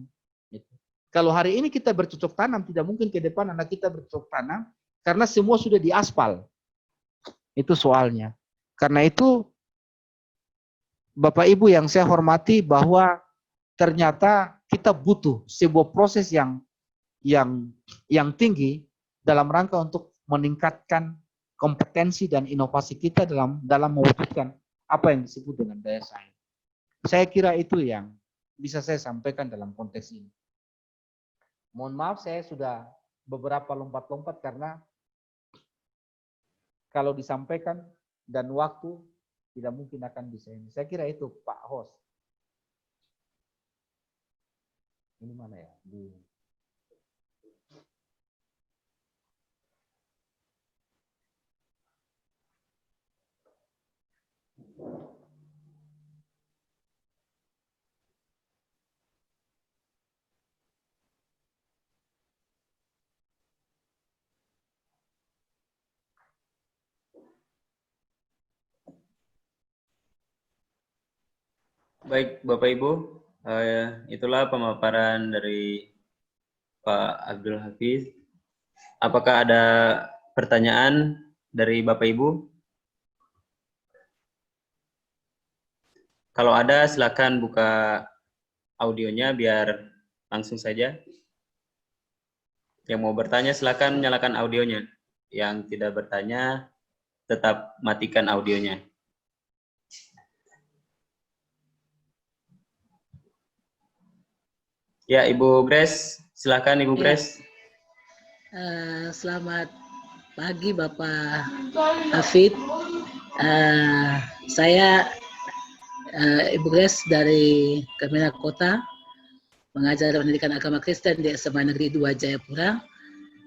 Kalau hari ini kita bercocok tanam, tidak mungkin ke depan anak kita bercocok tanam, karena semua sudah diaspal. Itu soalnya. Karena itu, Bapak Ibu yang saya hormati, bahwa ternyata kita butuh sebuah proses yang tinggi dalam rangka untuk meningkatkan kompetensi dan inovasi kita dalam mewujudkan apa yang disebut dengan daya saing. Saya kira itu yang bisa saya sampaikan dalam konteks ini. Mohon maaf saya sudah beberapa lompat-lompat karena kalau disampaikan dan waktu tidak mungkin akan bisa ini. Saya kira itu Pak Host. Ini mana ya? Baik, Bapak Ibu, itulah pemaparan dari Pak Abdul Hafiz. Apakah ada pertanyaan dari Bapak Ibu? Kalau ada, silakan buka audionya biar langsung saja. Yang mau bertanya, silakan nyalakan audionya. Yang tidak bertanya, tetap matikan audionya. Ya, Ibu Grace, silakan Ibu Ya. Grace. Selamat pagi Bapak Hafid. Saya Ibu Grace dari Kemenak Kota, mengajar pendidikan agama Kristen di SMA Negeri 2 Jayapura.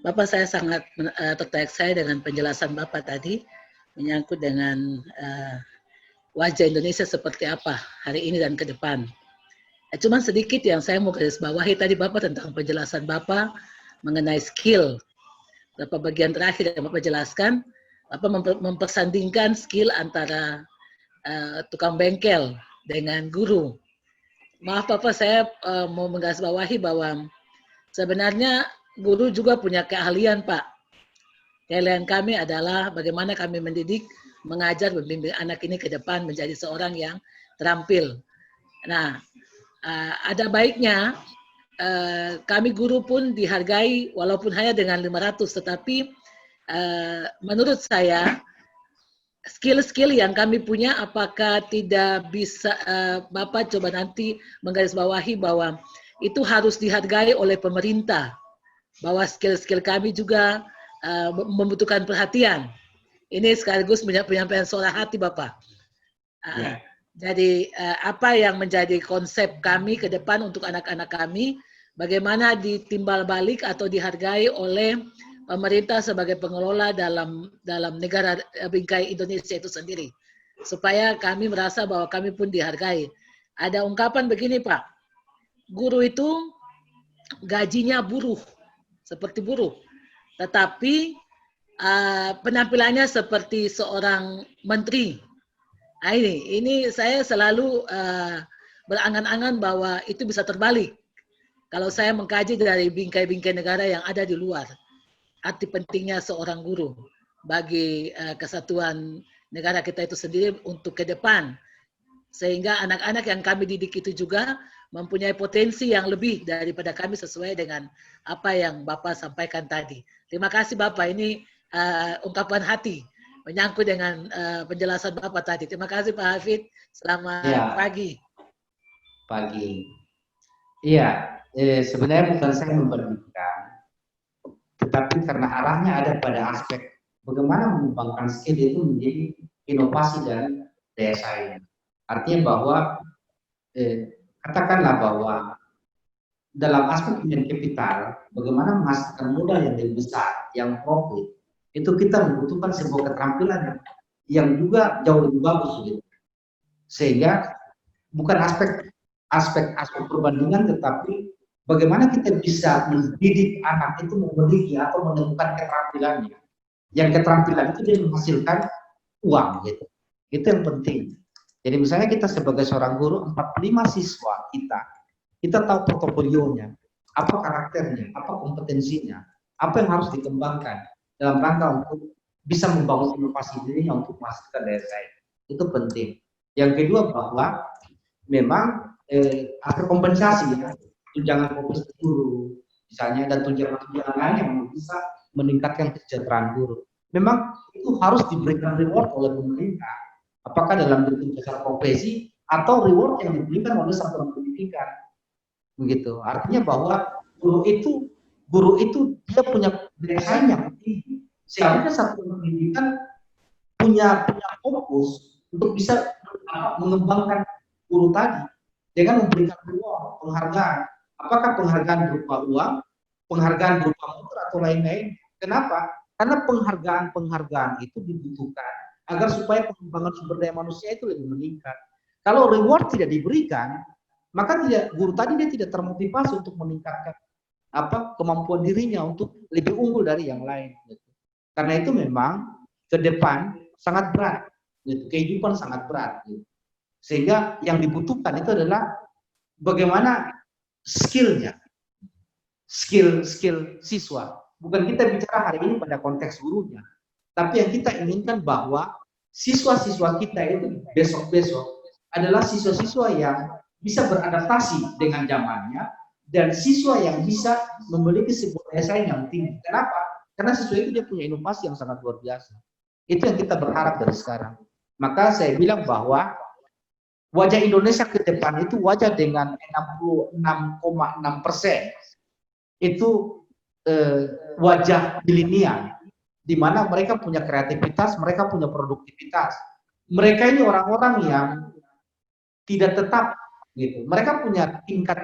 Bapak, saya sangat tertarik dengan penjelasan Bapak tadi menyangkut dengan wajah Indonesia seperti apa hari ini dan ke depan. Cuman sedikit yang saya mau garis bawahi tadi Bapak tentang penjelasan Bapak mengenai skill. Beberapa bagian terakhir yang Bapak jelaskan, Bapak mempersandingkan skill antara tukang bengkel dengan guru. Maaf Bapak, saya mau menggarisbawahi bahwa sebenarnya guru juga punya keahlian Pak. Keahlian kami adalah bagaimana kami mendidik, mengajar, membimbing anak ini ke depan menjadi seorang yang terampil. Nah, ada baiknya kami guru pun dihargai walaupun hanya dengan 500, tetapi menurut saya skill-skill yang kami punya apakah tidak bisa Bapak coba nanti menggarisbawahi bahwa itu harus dihargai oleh pemerintah, bahwa skill-skill kami juga membutuhkan perhatian. Ini sekaligus penyampaian suara hati Bapak. Jadi apa yang menjadi konsep kami ke depan untuk anak-anak kami, bagaimana ditimbal balik atau dihargai oleh pemerintah sebagai pengelola dalam negara bingkai Indonesia itu sendiri, supaya kami merasa bahwa kami pun dihargai. Ada ungkapan begini Pak, guru itu gajinya buruh, seperti buruh, tetapi penampilannya seperti seorang menteri. Nah, ini saya selalu berangan-angan bahwa itu bisa terbalik. Kalau saya mengkaji dari bingkai-bingkai negara yang ada di luar, arti pentingnya seorang guru bagi kesatuan negara kita itu sendiri untuk ke depan. Sehingga anak-anak yang kami didik itu juga mempunyai potensi yang lebih daripada kami sesuai dengan apa yang Bapak sampaikan tadi. Terima kasih Bapak, ini ungkapan hati menyangkut dengan penjelasan Bapak tadi. Terima kasih Pak Hafid. Selamat pagi. Pagi. Iya, sebenarnya bukan saya membandingkan, tetapi karena arahnya ada pada aspek bagaimana mengembangkan skill itu menjadi inovasi dan daya saing. Artinya bahwa katakanlah bahwa dalam aspek human capital, bagaimana menghasilkan modal yang lebih besar, yang profit, itu kita membutuhkan sebuah keterampilan yang juga jauh lebih bagus gitu. Sehingga bukan aspek perbandingan, tetapi bagaimana kita bisa mendidik anak itu memiliki atau menemukan keterampilannya. Yang keterampilan itu dia menghasilkan uang gitu. Itu yang penting. Jadi misalnya kita sebagai seorang guru, 45 siswa kita tahu portofolionya, apa karakternya, apa kompetensinya, apa yang harus dikembangkan dalam rangka untuk bisa membangun inovasi dirinya untuk menghasilkan daya saing. Itu penting. Yang kedua bahwa memang ada kompensasi ya, tunjangan profesi guru misalnya, dan tunjangan lain yang bisa meningkatkan kesejahteraan guru. Memang itu harus diberikan reward oleh pemerintah, apakah dalam bentuk jasa profesi atau reward yang diberikan oleh satuan pendidikan. Begitu. Artinya bahwa guru itu dia punya daya saing yang tinggi. Seharusnya satuan pendidikan punya fokus untuk bisa mengembangkan guru tadi dengan memberikan reward, penghargaan. Apakah penghargaan berupa uang, penghargaan berupa motor atau lain-lain? Kenapa? Karena penghargaan itu dibutuhkan agar supaya pengembangan sumber daya manusia itu lebih meningkat. Kalau reward tidak diberikan, maka guru tadi dia tidak termotivasi untuk meningkatkan kemampuan dirinya untuk lebih unggul dari yang lain. Karena itu memang ke depan sangat berat, kehidupan sangat berat. Sehingga yang dibutuhkan itu adalah bagaimana skillnya, skill siswa. Bukan kita bicara hari ini pada konteks gurunya, tapi yang kita inginkan bahwa siswa-siswa kita itu besok-besok adalah siswa-siswa yang bisa beradaptasi dengan zamannya dan siswa yang bisa memiliki sebuah daya saing yang tinggi. Kenapa? Karena siswa itu dia punya inovasi yang sangat luar biasa. Itu yang kita berharap dari sekarang. Maka saya bilang bahwa wajah Indonesia ke depan itu wajah dengan 66,6%. Itu wajah milenial, di mana mereka punya kreativitas, mereka punya produktivitas. Mereka ini orang-orang yang tidak tetap, gitu. Mereka punya tingkat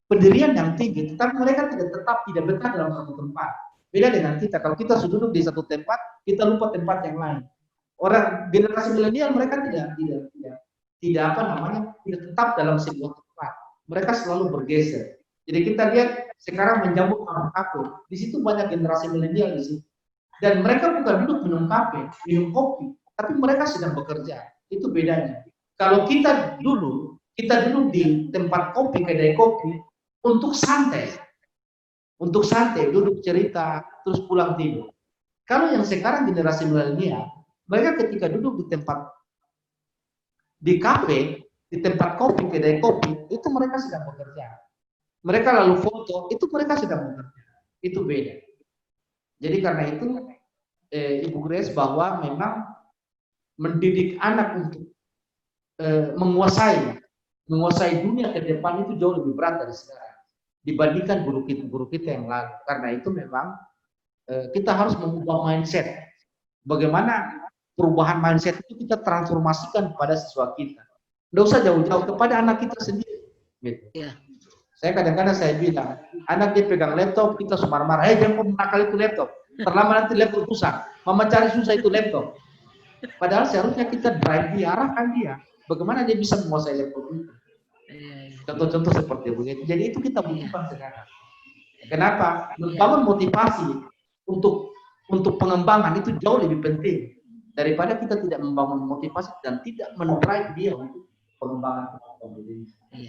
pendirian yang tinggi, tetapi mereka tidak tetap, tidak betah dalam satu tempat. Beda dengan kita, kalau kita sudah duduk di satu tempat, kita lupa tempat yang lain. Orang generasi milenial mereka tidak tetap dalam sebuah tempat. Mereka selalu bergeser. Jadi kita lihat sekarang menjamuk kafe. Di situ banyak generasi milenial di situ. Dan mereka bukan duduk minum kafe, minum kopi, tapi mereka sedang bekerja. Itu bedanya. Kalau kita duduk di tempat kopi, kedai kopi, untuk santai, duduk cerita, terus pulang tidur. Kalau yang sekarang generasi milenial, mereka ketika duduk di kafe, di tempat kopi, kedai kopi, itu mereka sedang bekerja. Mereka lalu foto, itu mereka sedang bekerja. Itu beda. Jadi karena itu, Ibu Grace, bahwa memang mendidik anak untuk menguasai dunia ke depan itu jauh lebih berat dari sekarang dibandingkan guru kita yang lalu. Karena itu memang kita harus mengubah mindset. Bagaimana perubahan mindset itu kita transformasikan kepada siswa kita. Tidak usah jauh-jauh, kepada anak kita sendiri. Gitu. Ya. Saya kadang-kadang saya bilang, anak dia pegang laptop, kita marah-marah, jangan menakal itu laptop. Terlama nanti laptop rusak. Mama cari susah itu laptop. Padahal seharusnya kita drive dia, arahkan dia. Bagaimana dia bisa menguasai laptop itu. Contoh-contoh seperti begitu. Jadi itu kita butuhkan sekarang. Kenapa? Membangun motivasi untuk pengembangan itu jauh lebih penting daripada kita tidak membangun motivasi dan tidak mendrive dia untuk pengembangan.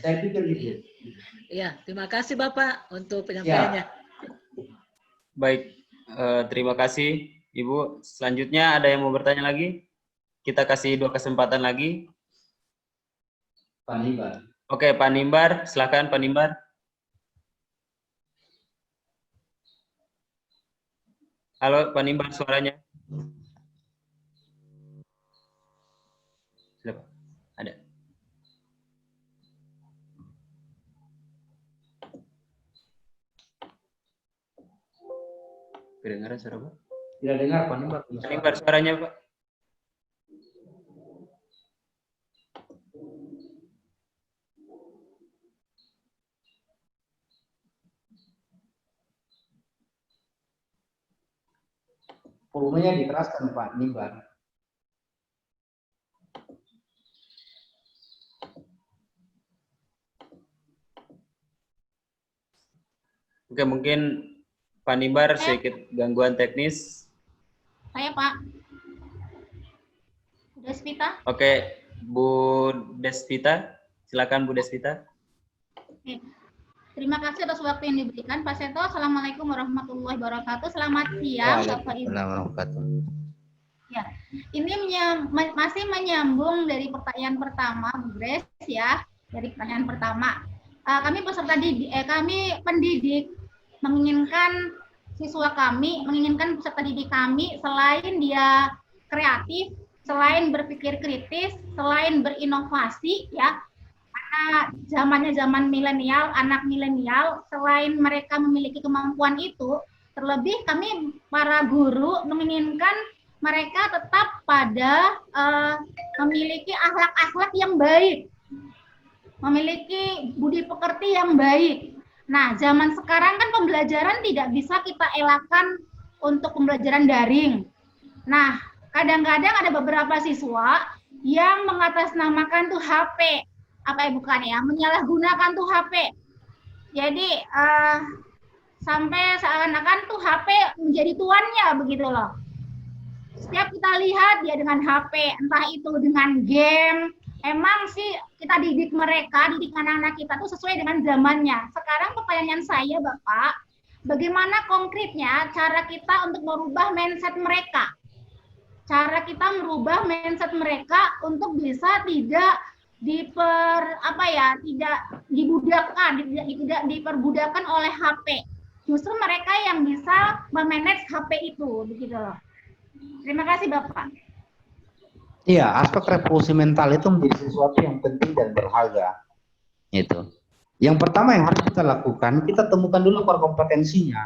Saya pikir itu. Iya, terima kasih Bapak untuk penyampaiannya. Baik, terima kasih Ibu. Selanjutnya ada yang mau bertanya lagi? Kita kasih 2 kesempatan lagi. Pak Nimbar. Oke, Pak Nimbar, silakan Pak Nimbar. Halo, Pak Nimbar, suaranya. Sudah, Pak. Ada. Kedengaran suara Pak? Tidak dengar Pak Nimbar. Pak Nimbar, suaranya Pak. Volumenya dikeraskan Pak Nimbar. Oke, mungkin Pak Nimbar sedikit gangguan teknis. Saya Pak Despita. Oke, Bu Despita, silakan Bu Despita. Oke. Terima kasih atas waktu yang diberikan Pak Seto. Assalamualaikum warahmatullahi wabarakatuh. Selamat siang Bapak Ibu. Ya, ini masih menyambung dari pertanyaan pertama Bu Grace ya. Dari pertanyaan pertama, kami peserta kami pendidik menginginkan peserta didik kami selain dia kreatif, selain berpikir kritis, selain berinovasi ya. Karena zamannya zaman milenial, anak milenial, selain mereka memiliki kemampuan itu, terlebih kami para guru menginginkan mereka tetap pada memiliki akhlak-akhlak yang baik, memiliki budi pekerti yang baik. Nah, zaman sekarang kan pembelajaran tidak bisa kita elakkan untuk pembelajaran daring. Nah, kadang-kadang ada beberapa siswa yang mengatasnamakan tuh HP. Apa bukan ya, menyalahgunakan tuh HP. Jadi sampai seakan-akan tuh HP menjadi tuannya begitu loh. Setiap kita lihat dia dengan HP, entah itu dengan game. Emang sih kita didik anak-anak kita tuh sesuai dengan zamannya. Sekarang pertanyaan saya Bapak, bagaimana konkretnya cara kita untuk merubah mindset mereka? Cara kita merubah mindset mereka untuk bisa tidak tidak diperbudakan oleh HP. Justru mereka yang bisa memanage HP itu, begitu loh. Terima kasih Bapak. Iya, aspek revolusi mental itu menjadi sesuatu yang penting dan berharga. Itu. Yang pertama yang harus kita lakukan, kita temukan dulu core kompetensinya.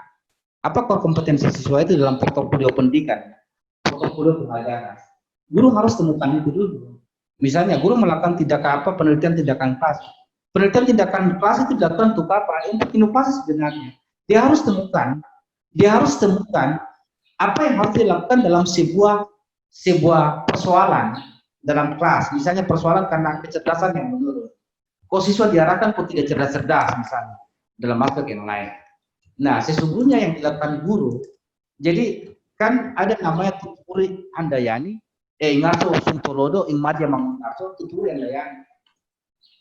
Apa core kompetensi siswa itu dalam portofolio pendidikan, portofolio pelajaran. Guru harus temukan itu dulu. Misalnya guru melakukan tindakan apa, penelitian tindakan kelas. Penelitian tindakan kelas itu dilakukan untuk apa? Untuk inovasi sebenarnya. Dia harus temukan apa yang harus dilakukan dalam sebuah persoalan dalam kelas. Misalnya persoalan karena kecerdasan yang menurun. Kok siswa diarahkan kok tidak cerdas-cerdas misalnya dalam aspek yang lain. Nah, sesungguhnya yang dilakukan guru, jadi kan ada namanya Tuturi Handayani, Ingarso Suntolodo, Ingmadya Mangunarso, Tuturi Handayani.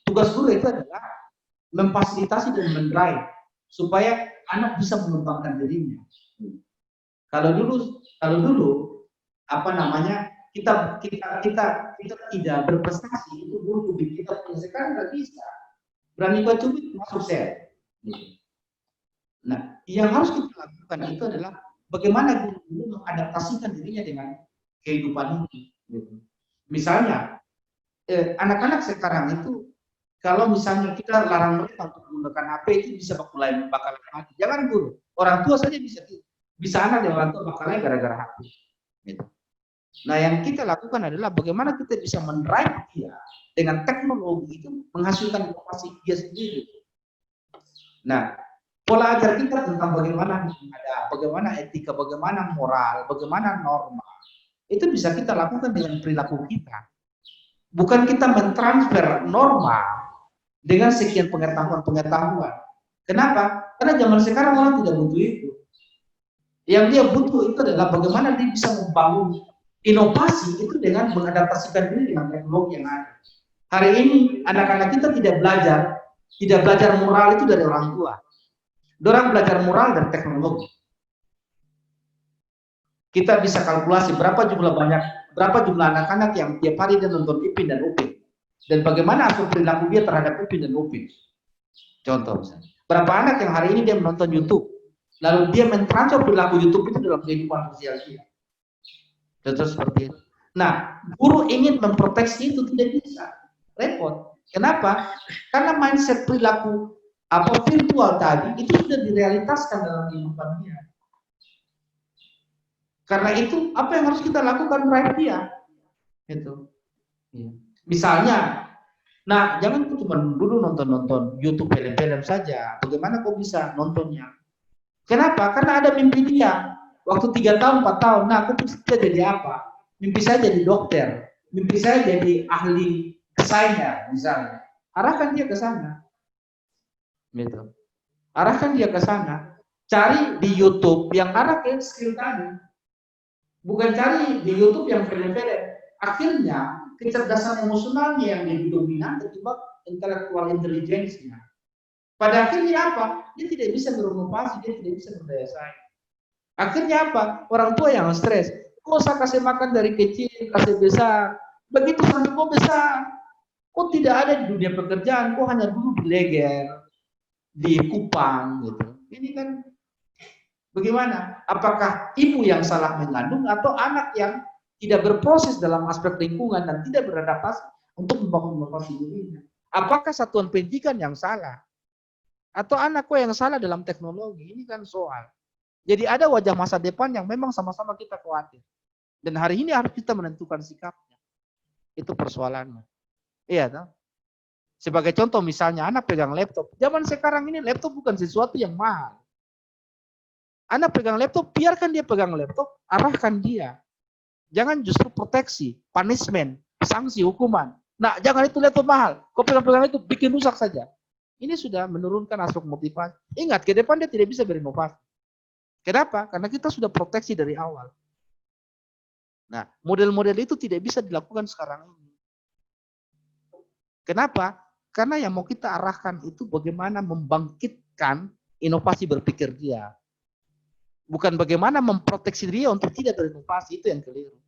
Tugas guru itu adalah memfasilitasi dan mendrive supaya anak bisa mengembangkan dirinya. Kalau dulu apa namanya kita tidak berprestasi itu guru publik kita sekarang nggak bisa berani buat cubit masuk sel. Nah, yang harus kita lakukan itu adalah bagaimana guru mengadaptasikan dirinya dengan kehidupan ini. Misalnya anak-anak sekarang itu kalau misalnya kita larang mereka untuk menggunakan HP itu bisa bakal mati. Jangan guru, orang tua saja bisa anak yang orang tua bakalnya gara-gara HP. Gitu. Nah, yang kita lakukan adalah bagaimana kita bisa mendrive dia dengan teknologi itu menghasilkan inovasi dia sendiri. Nah, pola ajar kita tentang bagaimana etika, bagaimana moral, bagaimana norma, itu bisa kita lakukan dengan perilaku kita. Bukan kita mentransfer norma dengan sekian pengetahuan. Kenapa? Karena zaman sekarang orang tidak butuh itu. Yang dia butuh itu adalah bagaimana dia bisa membangun inovasi itu dengan mengadaptasikan diri dengan teknologi yang ada. Hari ini anak-anak kita tidak belajar moral itu dari orang tua. Dorang belajar moral dari teknologi. Kita bisa kalkulasi berapa jumlah anak-anak yang tiap hari dia nonton Ipin dan Upin. Dan bagaimana aspek perilaku dia terhadap Ipin dan Upin. Contoh misalnya. Berapa anak yang hari ini dia menonton YouTube. Lalu dia mentransfer perilaku YouTube itu dalam kehidupan sosial dia. Contoh seperti itu. Nah, guru ingin memproteksi itu tidak bisa. Repot. Kenapa? Karena mindset perilaku virtual tadi itu sudah direalitaskan dalam kehidupan dia. Karena itu apa yang harus kita lakukan drive dia? Itu. Ya. Misalnya, nah jangan cuma dulu nonton YouTube film-film saja. Bagaimana kok bisa nontonnya? Kenapa? Karena ada mimpi dia. Waktu 3 tahun, 4 tahun, nah aku bisa jadi apa? Mimpi saya jadi dokter, mimpi saya jadi ahli desainer misalnya. Arahkan dia ke sana. Gitu. Arahkan dia ke sana. Cari di YouTube yang arah ke skill tadi. Bukan cari di YouTube yang film-film. Akhirnya kecerdasan emosionalnya yang lebih dominan ketimbang intelektual intelligence-nya. Pada akhirnya apa? Dia tidak bisa berinovasi, dia tidak bisa berdaya saing. Akhirnya apa? Orang tua yang stres. Kok saya kasih makan dari kecil, kasih besar. Begitu sampai kok besar. Kok tidak ada di dunia pekerjaan, kok hanya dulu di Leger, di Kupang gitu. Ini kan bagaimana? Apakah ibu yang salah mengandung atau anak yang tidak berproses dalam aspek lingkungan dan tidak beradaptasi untuk membangun inovasi dirinya? Apakah satuan pendidikan yang salah? Atau anak kok yang salah dalam teknologi? Ini kan soal. Jadi ada wajah masa depan yang memang sama-sama kita khawatir. Dan hari ini harus kita menentukan sikapnya. Itu persoalannya. Iya, toh? Sebagai contoh misalnya anak pegang laptop. Zaman sekarang ini laptop bukan sesuatu yang mahal. Anak pegang laptop, biarkan dia pegang laptop, arahkan dia. Jangan justru proteksi, punishment, sanksi, hukuman. Nah, jangan itu laptop mahal. Kau pegang-pegang itu bikin rusak saja. Ini sudah menurunkan aspek motivasi. Ingat, ke depan dia tidak bisa berinovasi. Kenapa? Karena kita sudah proteksi dari awal. Nah, model-model itu tidak bisa dilakukan sekarang ini. Kenapa? Karena yang mau kita arahkan itu bagaimana membangkitkan inovasi berpikir dia. Bukan bagaimana memproteksi dia untuk tidak berinovasi, itu yang keliru.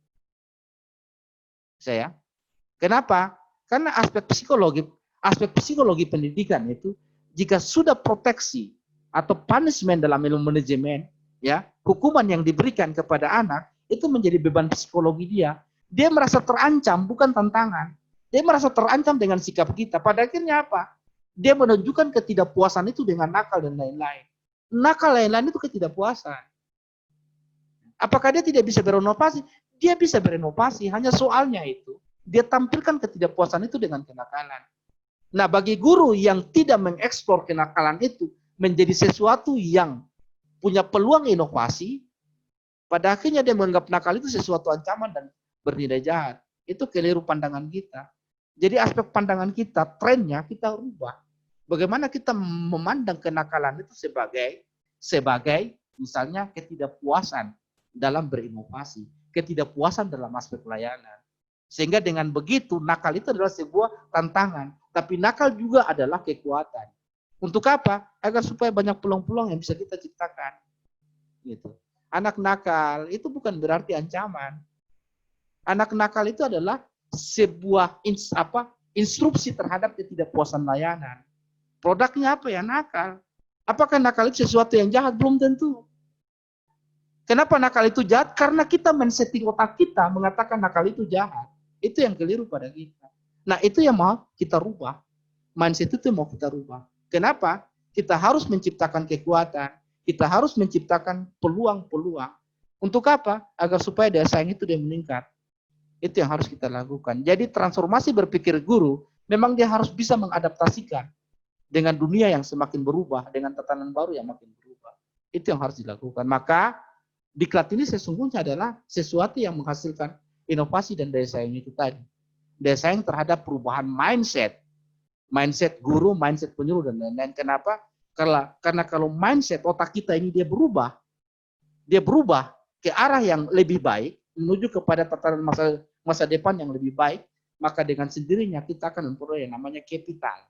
Kenapa? Karena aspek psikologi pendidikan itu, jika sudah proteksi atau punishment dalam ilmu manajemen, ya, hukuman yang diberikan kepada anak itu menjadi beban psikologi dia. Dia merasa terancam, bukan tantangan. Dia merasa terancam dengan sikap kita. Pada akhirnya apa? Dia menunjukkan ketidakpuasan itu dengan nakal dan lain-lain. Nakal lain-lain itu ketidakpuasan. Apakah dia tidak bisa berinovasi? Dia bisa berinovasi, hanya soalnya itu. Dia tampilkan ketidakpuasan itu dengan kenakalan. Nah, bagi guru yang tidak mengeksplor kenakalan itu menjadi sesuatu yang punya peluang inovasi, pada akhirnya dia menganggap nakal itu sesuatu ancaman dan bernilai jahat. Itu keliru pandangan kita. Jadi aspek pandangan kita, trennya kita rubah. Bagaimana kita memandang kenakalan itu sebagai misalnya ketidakpuasan dalam berinovasi, ketidakpuasan dalam aspek pelayanan. Sehingga dengan begitu nakal itu adalah sebuah tantangan, tapi nakal juga adalah kekuatan. Untuk apa? Agar supaya banyak peluang-peluang yang bisa kita ciptakan. Gitu. Anak nakal itu bukan berarti ancaman. Anak nakal itu adalah sebuah instruksi terhadap ketidakpuasan layanan. Produknya apa ya? Nakal. Apakah nakal itu sesuatu yang jahat? Belum tentu. Kenapa nakal itu jahat? Karena kita men-setting otak kita mengatakan nakal itu jahat. Itu yang keliru pada kita. Nah, itu yang mau kita rubah. Mindset itu mau kita rubah. Kenapa? Kita harus menciptakan kekuatan. Kita harus menciptakan peluang-peluang. Untuk apa? Agar supaya daya saing itu dia meningkat. Itu yang harus kita lakukan. Jadi transformasi berpikir guru, memang dia harus bisa mengadaptasikan dengan dunia yang semakin berubah, dengan tatanan baru yang makin berubah. Itu yang harus dilakukan. Maka diklat ini sesungguhnya adalah sesuatu yang menghasilkan inovasi dan daya saing itu tadi. Daya saing terhadap perubahan mindset. Mindset guru, mindset penyuluh, dan lain-lain. Kenapa? Karena kalau mindset otak kita ini dia berubah ke arah yang lebih baik, menuju kepada tatanan masa depan yang lebih baik, maka dengan sendirinya kita akan memperoleh yang namanya capital.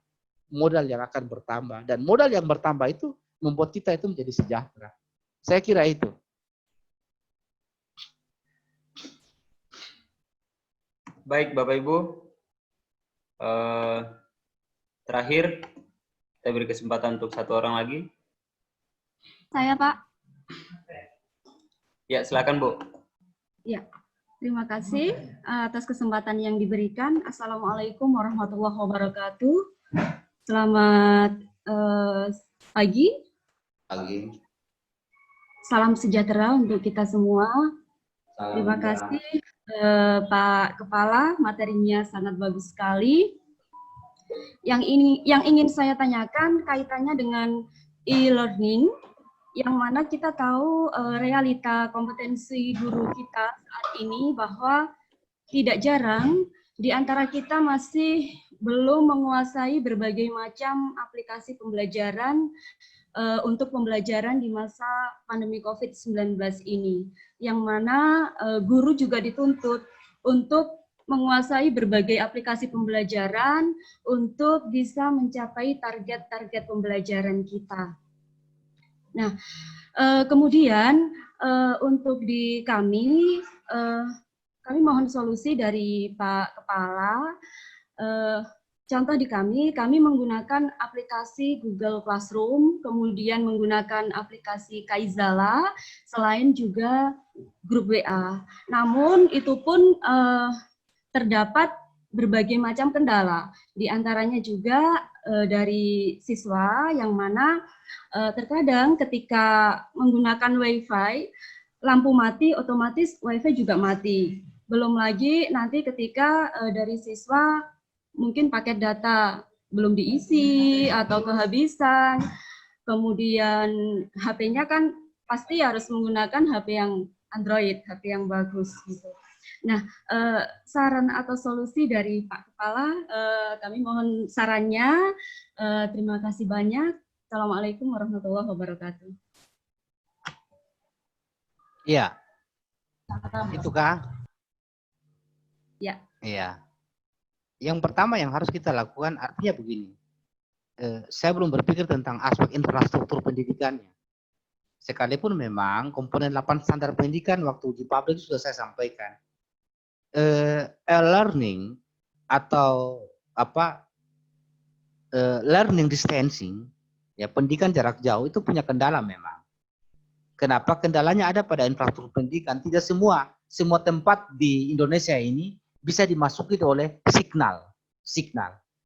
Modal yang akan bertambah. Dan modal yang bertambah itu membuat kita itu menjadi sejahtera. Saya kira itu. Baik, Bapak Ibu. Terakhir, kita beri kesempatan untuk satu orang lagi. Saya, Pak. Ya, silakan, Bu. Ya, terima kasih atas kesempatan yang diberikan. Assalamualaikum warahmatullahi wabarakatuh. Selamat pagi. Salam sejahtera untuk kita semua. Terima kasih Pak Kepala, materinya sangat bagus sekali. Yang ingin saya tanyakan kaitannya dengan e-learning, yang mana kita tahu realita kompetensi guru kita saat ini bahwa tidak jarang di antara kita masih belum menguasai berbagai macam aplikasi pembelajaran untuk pembelajaran di masa pandemi COVID-19 ini, yang mana guru juga dituntut untuk menguasai berbagai aplikasi pembelajaran untuk bisa mencapai target-target pembelajaran kita. Nah, kemudian untuk di kami mohon solusi dari Pak Kepala. Contoh di kami menggunakan aplikasi Google Classroom, kemudian menggunakan aplikasi Kaizala, selain juga grup WA. Namun itu pun terdapat berbagai macam kendala, di antaranya juga dari siswa yang mana terkadang ketika menggunakan WiFi, lampu mati, otomatis WiFi juga mati. Belum lagi nanti ketika dari siswa mungkin paket data belum diisi atau kehabisan, kemudian HP-nya kan pasti harus menggunakan HP yang Android, HP yang bagus gitu. Nah, saran atau solusi dari Pak Kepala, kami mohon sarannya. Terima kasih banyak. Assalamualaikum warahmatullahi wabarakatuh. Iya. Itu kah? Ya. Iya. Yang pertama yang harus kita lakukan artinya begini. Saya belum berpikir tentang aspek infrastruktur pendidikannya. Sekalipun memang komponen 8 standar pendidikan waktu uji publik sudah saya sampaikan. E-learning atau learning distancing, ya pendidikan jarak jauh itu punya kendala memang. Kenapa? Kendalanya ada pada infrastruktur pendidikan. Tidak semua tempat di Indonesia ini bisa dimasuki oleh signal.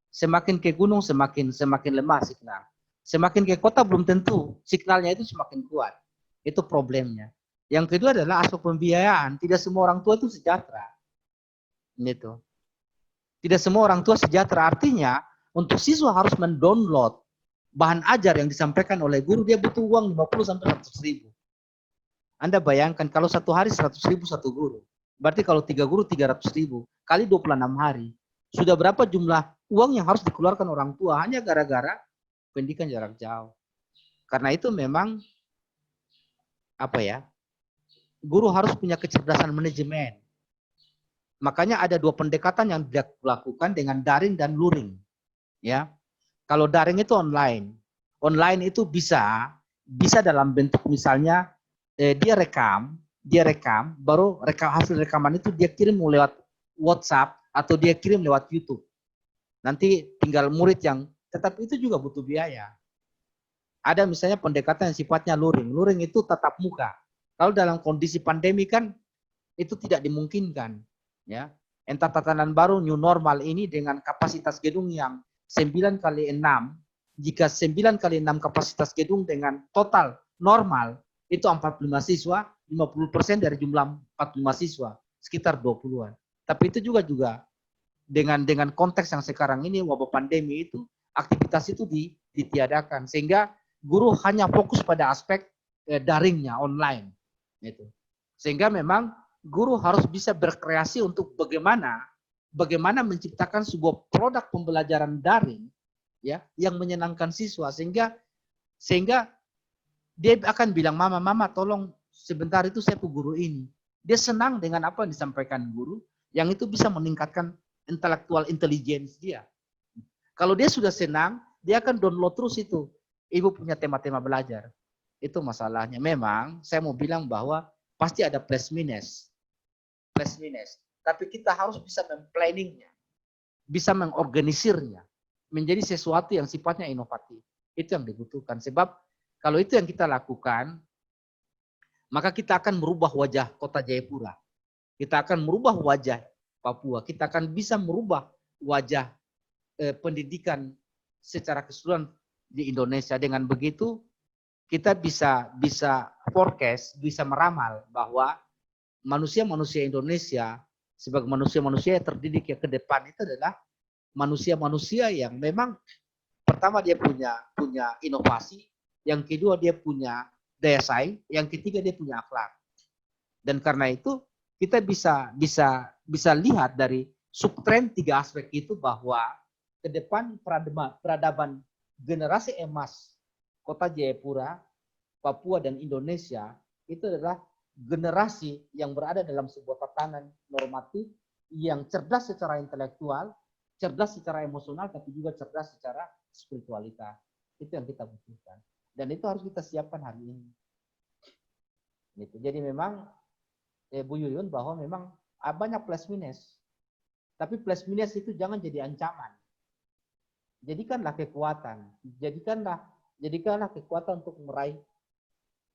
Semakin ke gunung semakin lemah signal. Semakin ke kota belum tentu signalnya itu semakin kuat. Itu problemnya. Yang kedua adalah aspek pembiayaan. Tidak semua orang tua itu sejahtera. Gitu. Tidak semua orang tua sejahtera. Artinya untuk siswa harus mendownload bahan ajar yang disampaikan oleh guru, dia butuh uang 50 sampai 100 ribu. Anda bayangkan kalau satu hari 100 ribu satu guru. Berarti kalau 3 guru 300 ribu. Kali 26 hari. Sudah berapa jumlah uang yang harus dikeluarkan orang tua hanya gara-gara pendidikan jarak jauh. Karena itu memang guru harus punya kecerdasan manajemen. Makanya ada 2 pendekatan yang dilakukan dengan daring dan luring. Ya. Kalau daring itu online. Online itu bisa dalam bentuk misalnya dia rekam, baru hasil rekaman itu dia kirim lewat WhatsApp atau dia kirim lewat YouTube. Nanti tinggal murid yang, tetapi itu juga butuh biaya. Ada misalnya pendekatan yang sifatnya luring. Luring itu tatap muka. Kalau dalam kondisi pandemi kan itu tidak dimungkinkan. Ya, entah tatanan baru new normal ini dengan kapasitas gedung yang 9x6, jika 9x6 kapasitas gedung dengan total normal itu 45 siswa, 50% dari jumlah 45 siswa, sekitar 20-an. Tapi itu juga dengan konteks yang sekarang ini wabah pandemi itu aktivitas itu ditiadakan sehingga guru hanya fokus pada aspek daringnya online itu. Sehingga memang guru harus bisa berkreasi untuk bagaimana menciptakan sebuah produk pembelajaran daring ya yang menyenangkan siswa sehingga dia akan bilang, mama tolong sebentar itu saya guru ini. Dia senang dengan apa yang disampaikan guru, yang itu bisa meningkatkan intelektual intelligence dia. Kalau dia sudah senang, dia akan download terus itu. Ibu punya tema-tema belajar. Itu masalahnya. Memang saya mau bilang bahwa pasti ada plus minus. Tapi kita harus bisa memplanningnya, bisa mengorganisirnya, menjadi sesuatu yang sifatnya inovatif. Itu yang dibutuhkan. Sebab kalau itu yang kita lakukan, maka kita akan merubah wajah kota Jayapura. Kita akan merubah wajah Papua. Kita akan bisa merubah wajah pendidikan secara keseluruhan di Indonesia. Dengan begitu, kita bisa forecast, bisa meramal bahwa manusia-manusia Indonesia sebagai manusia-manusia yang terdidik ke depan itu adalah manusia-manusia yang memang pertama dia punya inovasi, yang kedua dia punya daya saing, yang ketiga dia punya akhlak. Dan karena itu kita bisa lihat dari subtrend 3 aspek itu bahwa ke depan peradaban generasi emas kota Jayapura, Papua dan Indonesia itu adalah generasi yang berada dalam sebuah tatanan normatif yang cerdas secara intelektual, cerdas secara emosional, tapi juga cerdas secara spiritualitas. Itu yang kita butuhkan. Dan itu harus kita siapkan hari ini. Gitu. Jadi memang Bu Yuyun bahwa memang banyak plus minus. Tapi plus minus itu jangan jadi ancaman. Jadikanlah kekuatan. Jadikanlah kekuatan untuk meraih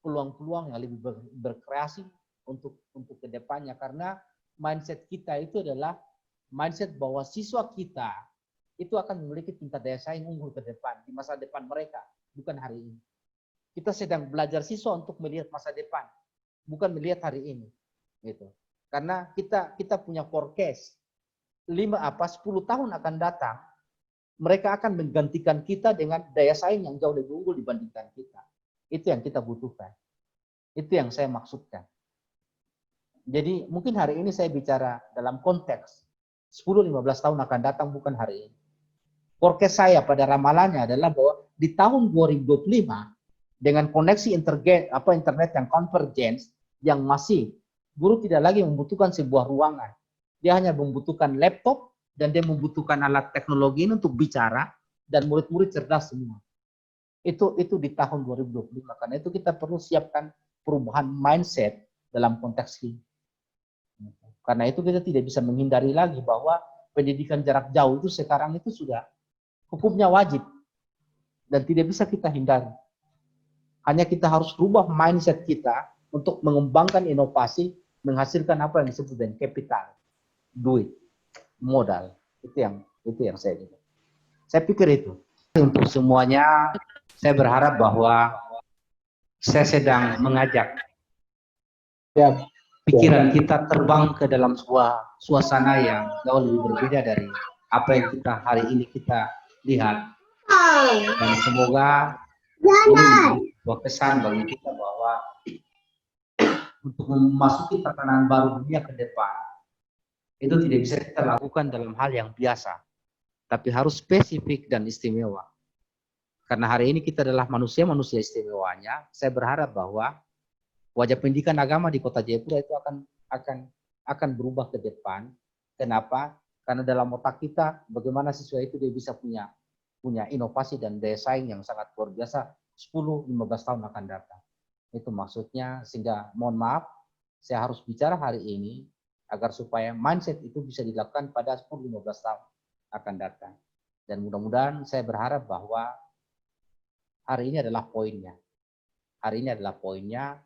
peluang-peluang yang lebih berkreasi untuk kedepannya. Karena mindset kita itu adalah mindset bahwa siswa kita itu akan memiliki tingkat daya saing unggul ke depan, di masa depan mereka, bukan hari ini. Kita sedang belajar siswa untuk melihat masa depan, bukan melihat hari ini. Gitu. Karena kita punya forecast 10 tahun akan datang, mereka akan menggantikan kita dengan daya saing yang jauh lebih unggul dibandingkan kita. Itu yang kita butuhkan. Itu yang saya maksudkan. Jadi mungkin hari ini saya bicara dalam konteks 10-15 tahun akan datang, bukan hari ini. Forecast saya pada ramalannya adalah bahwa di tahun 2025 dengan koneksi internet yang convergence yang masih, guru tidak lagi membutuhkan sebuah ruangan. Dia hanya membutuhkan laptop dan dia membutuhkan alat teknologi ini untuk bicara dan murid-murid cerdas semua. Itu di tahun 2025. Karena itu kita perlu siapkan perubahan mindset dalam konteks ini. Karena itu kita tidak bisa menghindari lagi bahwa pendidikan jarak jauh itu sekarang itu sudah hukumnya wajib dan tidak bisa kita hindari. Hanya kita harus rubah mindset kita untuk mengembangkan inovasi, menghasilkan apa yang disebut dengan capital, duit, modal. Itu yang saya bilang. Saya pikir itu. Untuk semuanya, saya berharap bahwa saya sedang mengajak pikiran kita terbang ke dalam sebuah suasana yang jauh lebih berbeda dari apa yang kita hari ini kita lihat. Dan semoga ini menjadi sebuah kesan bagi kita bahwa untuk memasuki tatanan baru dunia ke depan, itu tidak bisa kita lakukan dalam hal yang biasa, tapi harus spesifik dan istimewa. Karena hari ini kita adalah manusia-manusia istimewanya, saya berharap bahwa wajah pendidikan agama di Kota Jayapura itu akan berubah ke depan. Kenapa? Karena dalam otak kita, bagaimana siswa itu dia bisa punya inovasi dan daya saing yang sangat luar biasa 10-15 tahun akan datang. Itu maksudnya, sehingga mohon maaf, saya harus bicara hari ini agar supaya mindset itu bisa dilakukan pada 10-15 tahun akan datang. Dan mudah-mudahan saya berharap bahwa hari ini adalah poinnya. Hari ini adalah poinnya,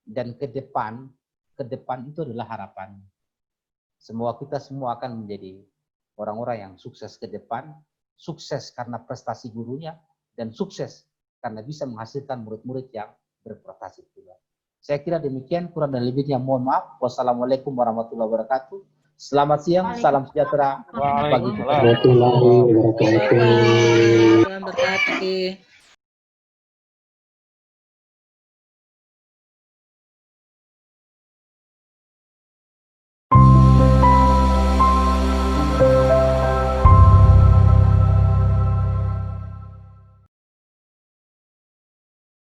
dan ke depan itu adalah harapan. Kita semua akan menjadi orang-orang yang sukses ke depan, sukses karena prestasi gurunya, dan sukses karena bisa menghasilkan murid-murid yang berprestasi pula. Saya kira demikian, kurang dan lebihnya mohon maaf. Wassalamualaikum warahmatullahi wabarakatuh. Selamat siang, salam sejahtera bagi kita. Waalaikumsalam warahmatullahi wabarakatuh.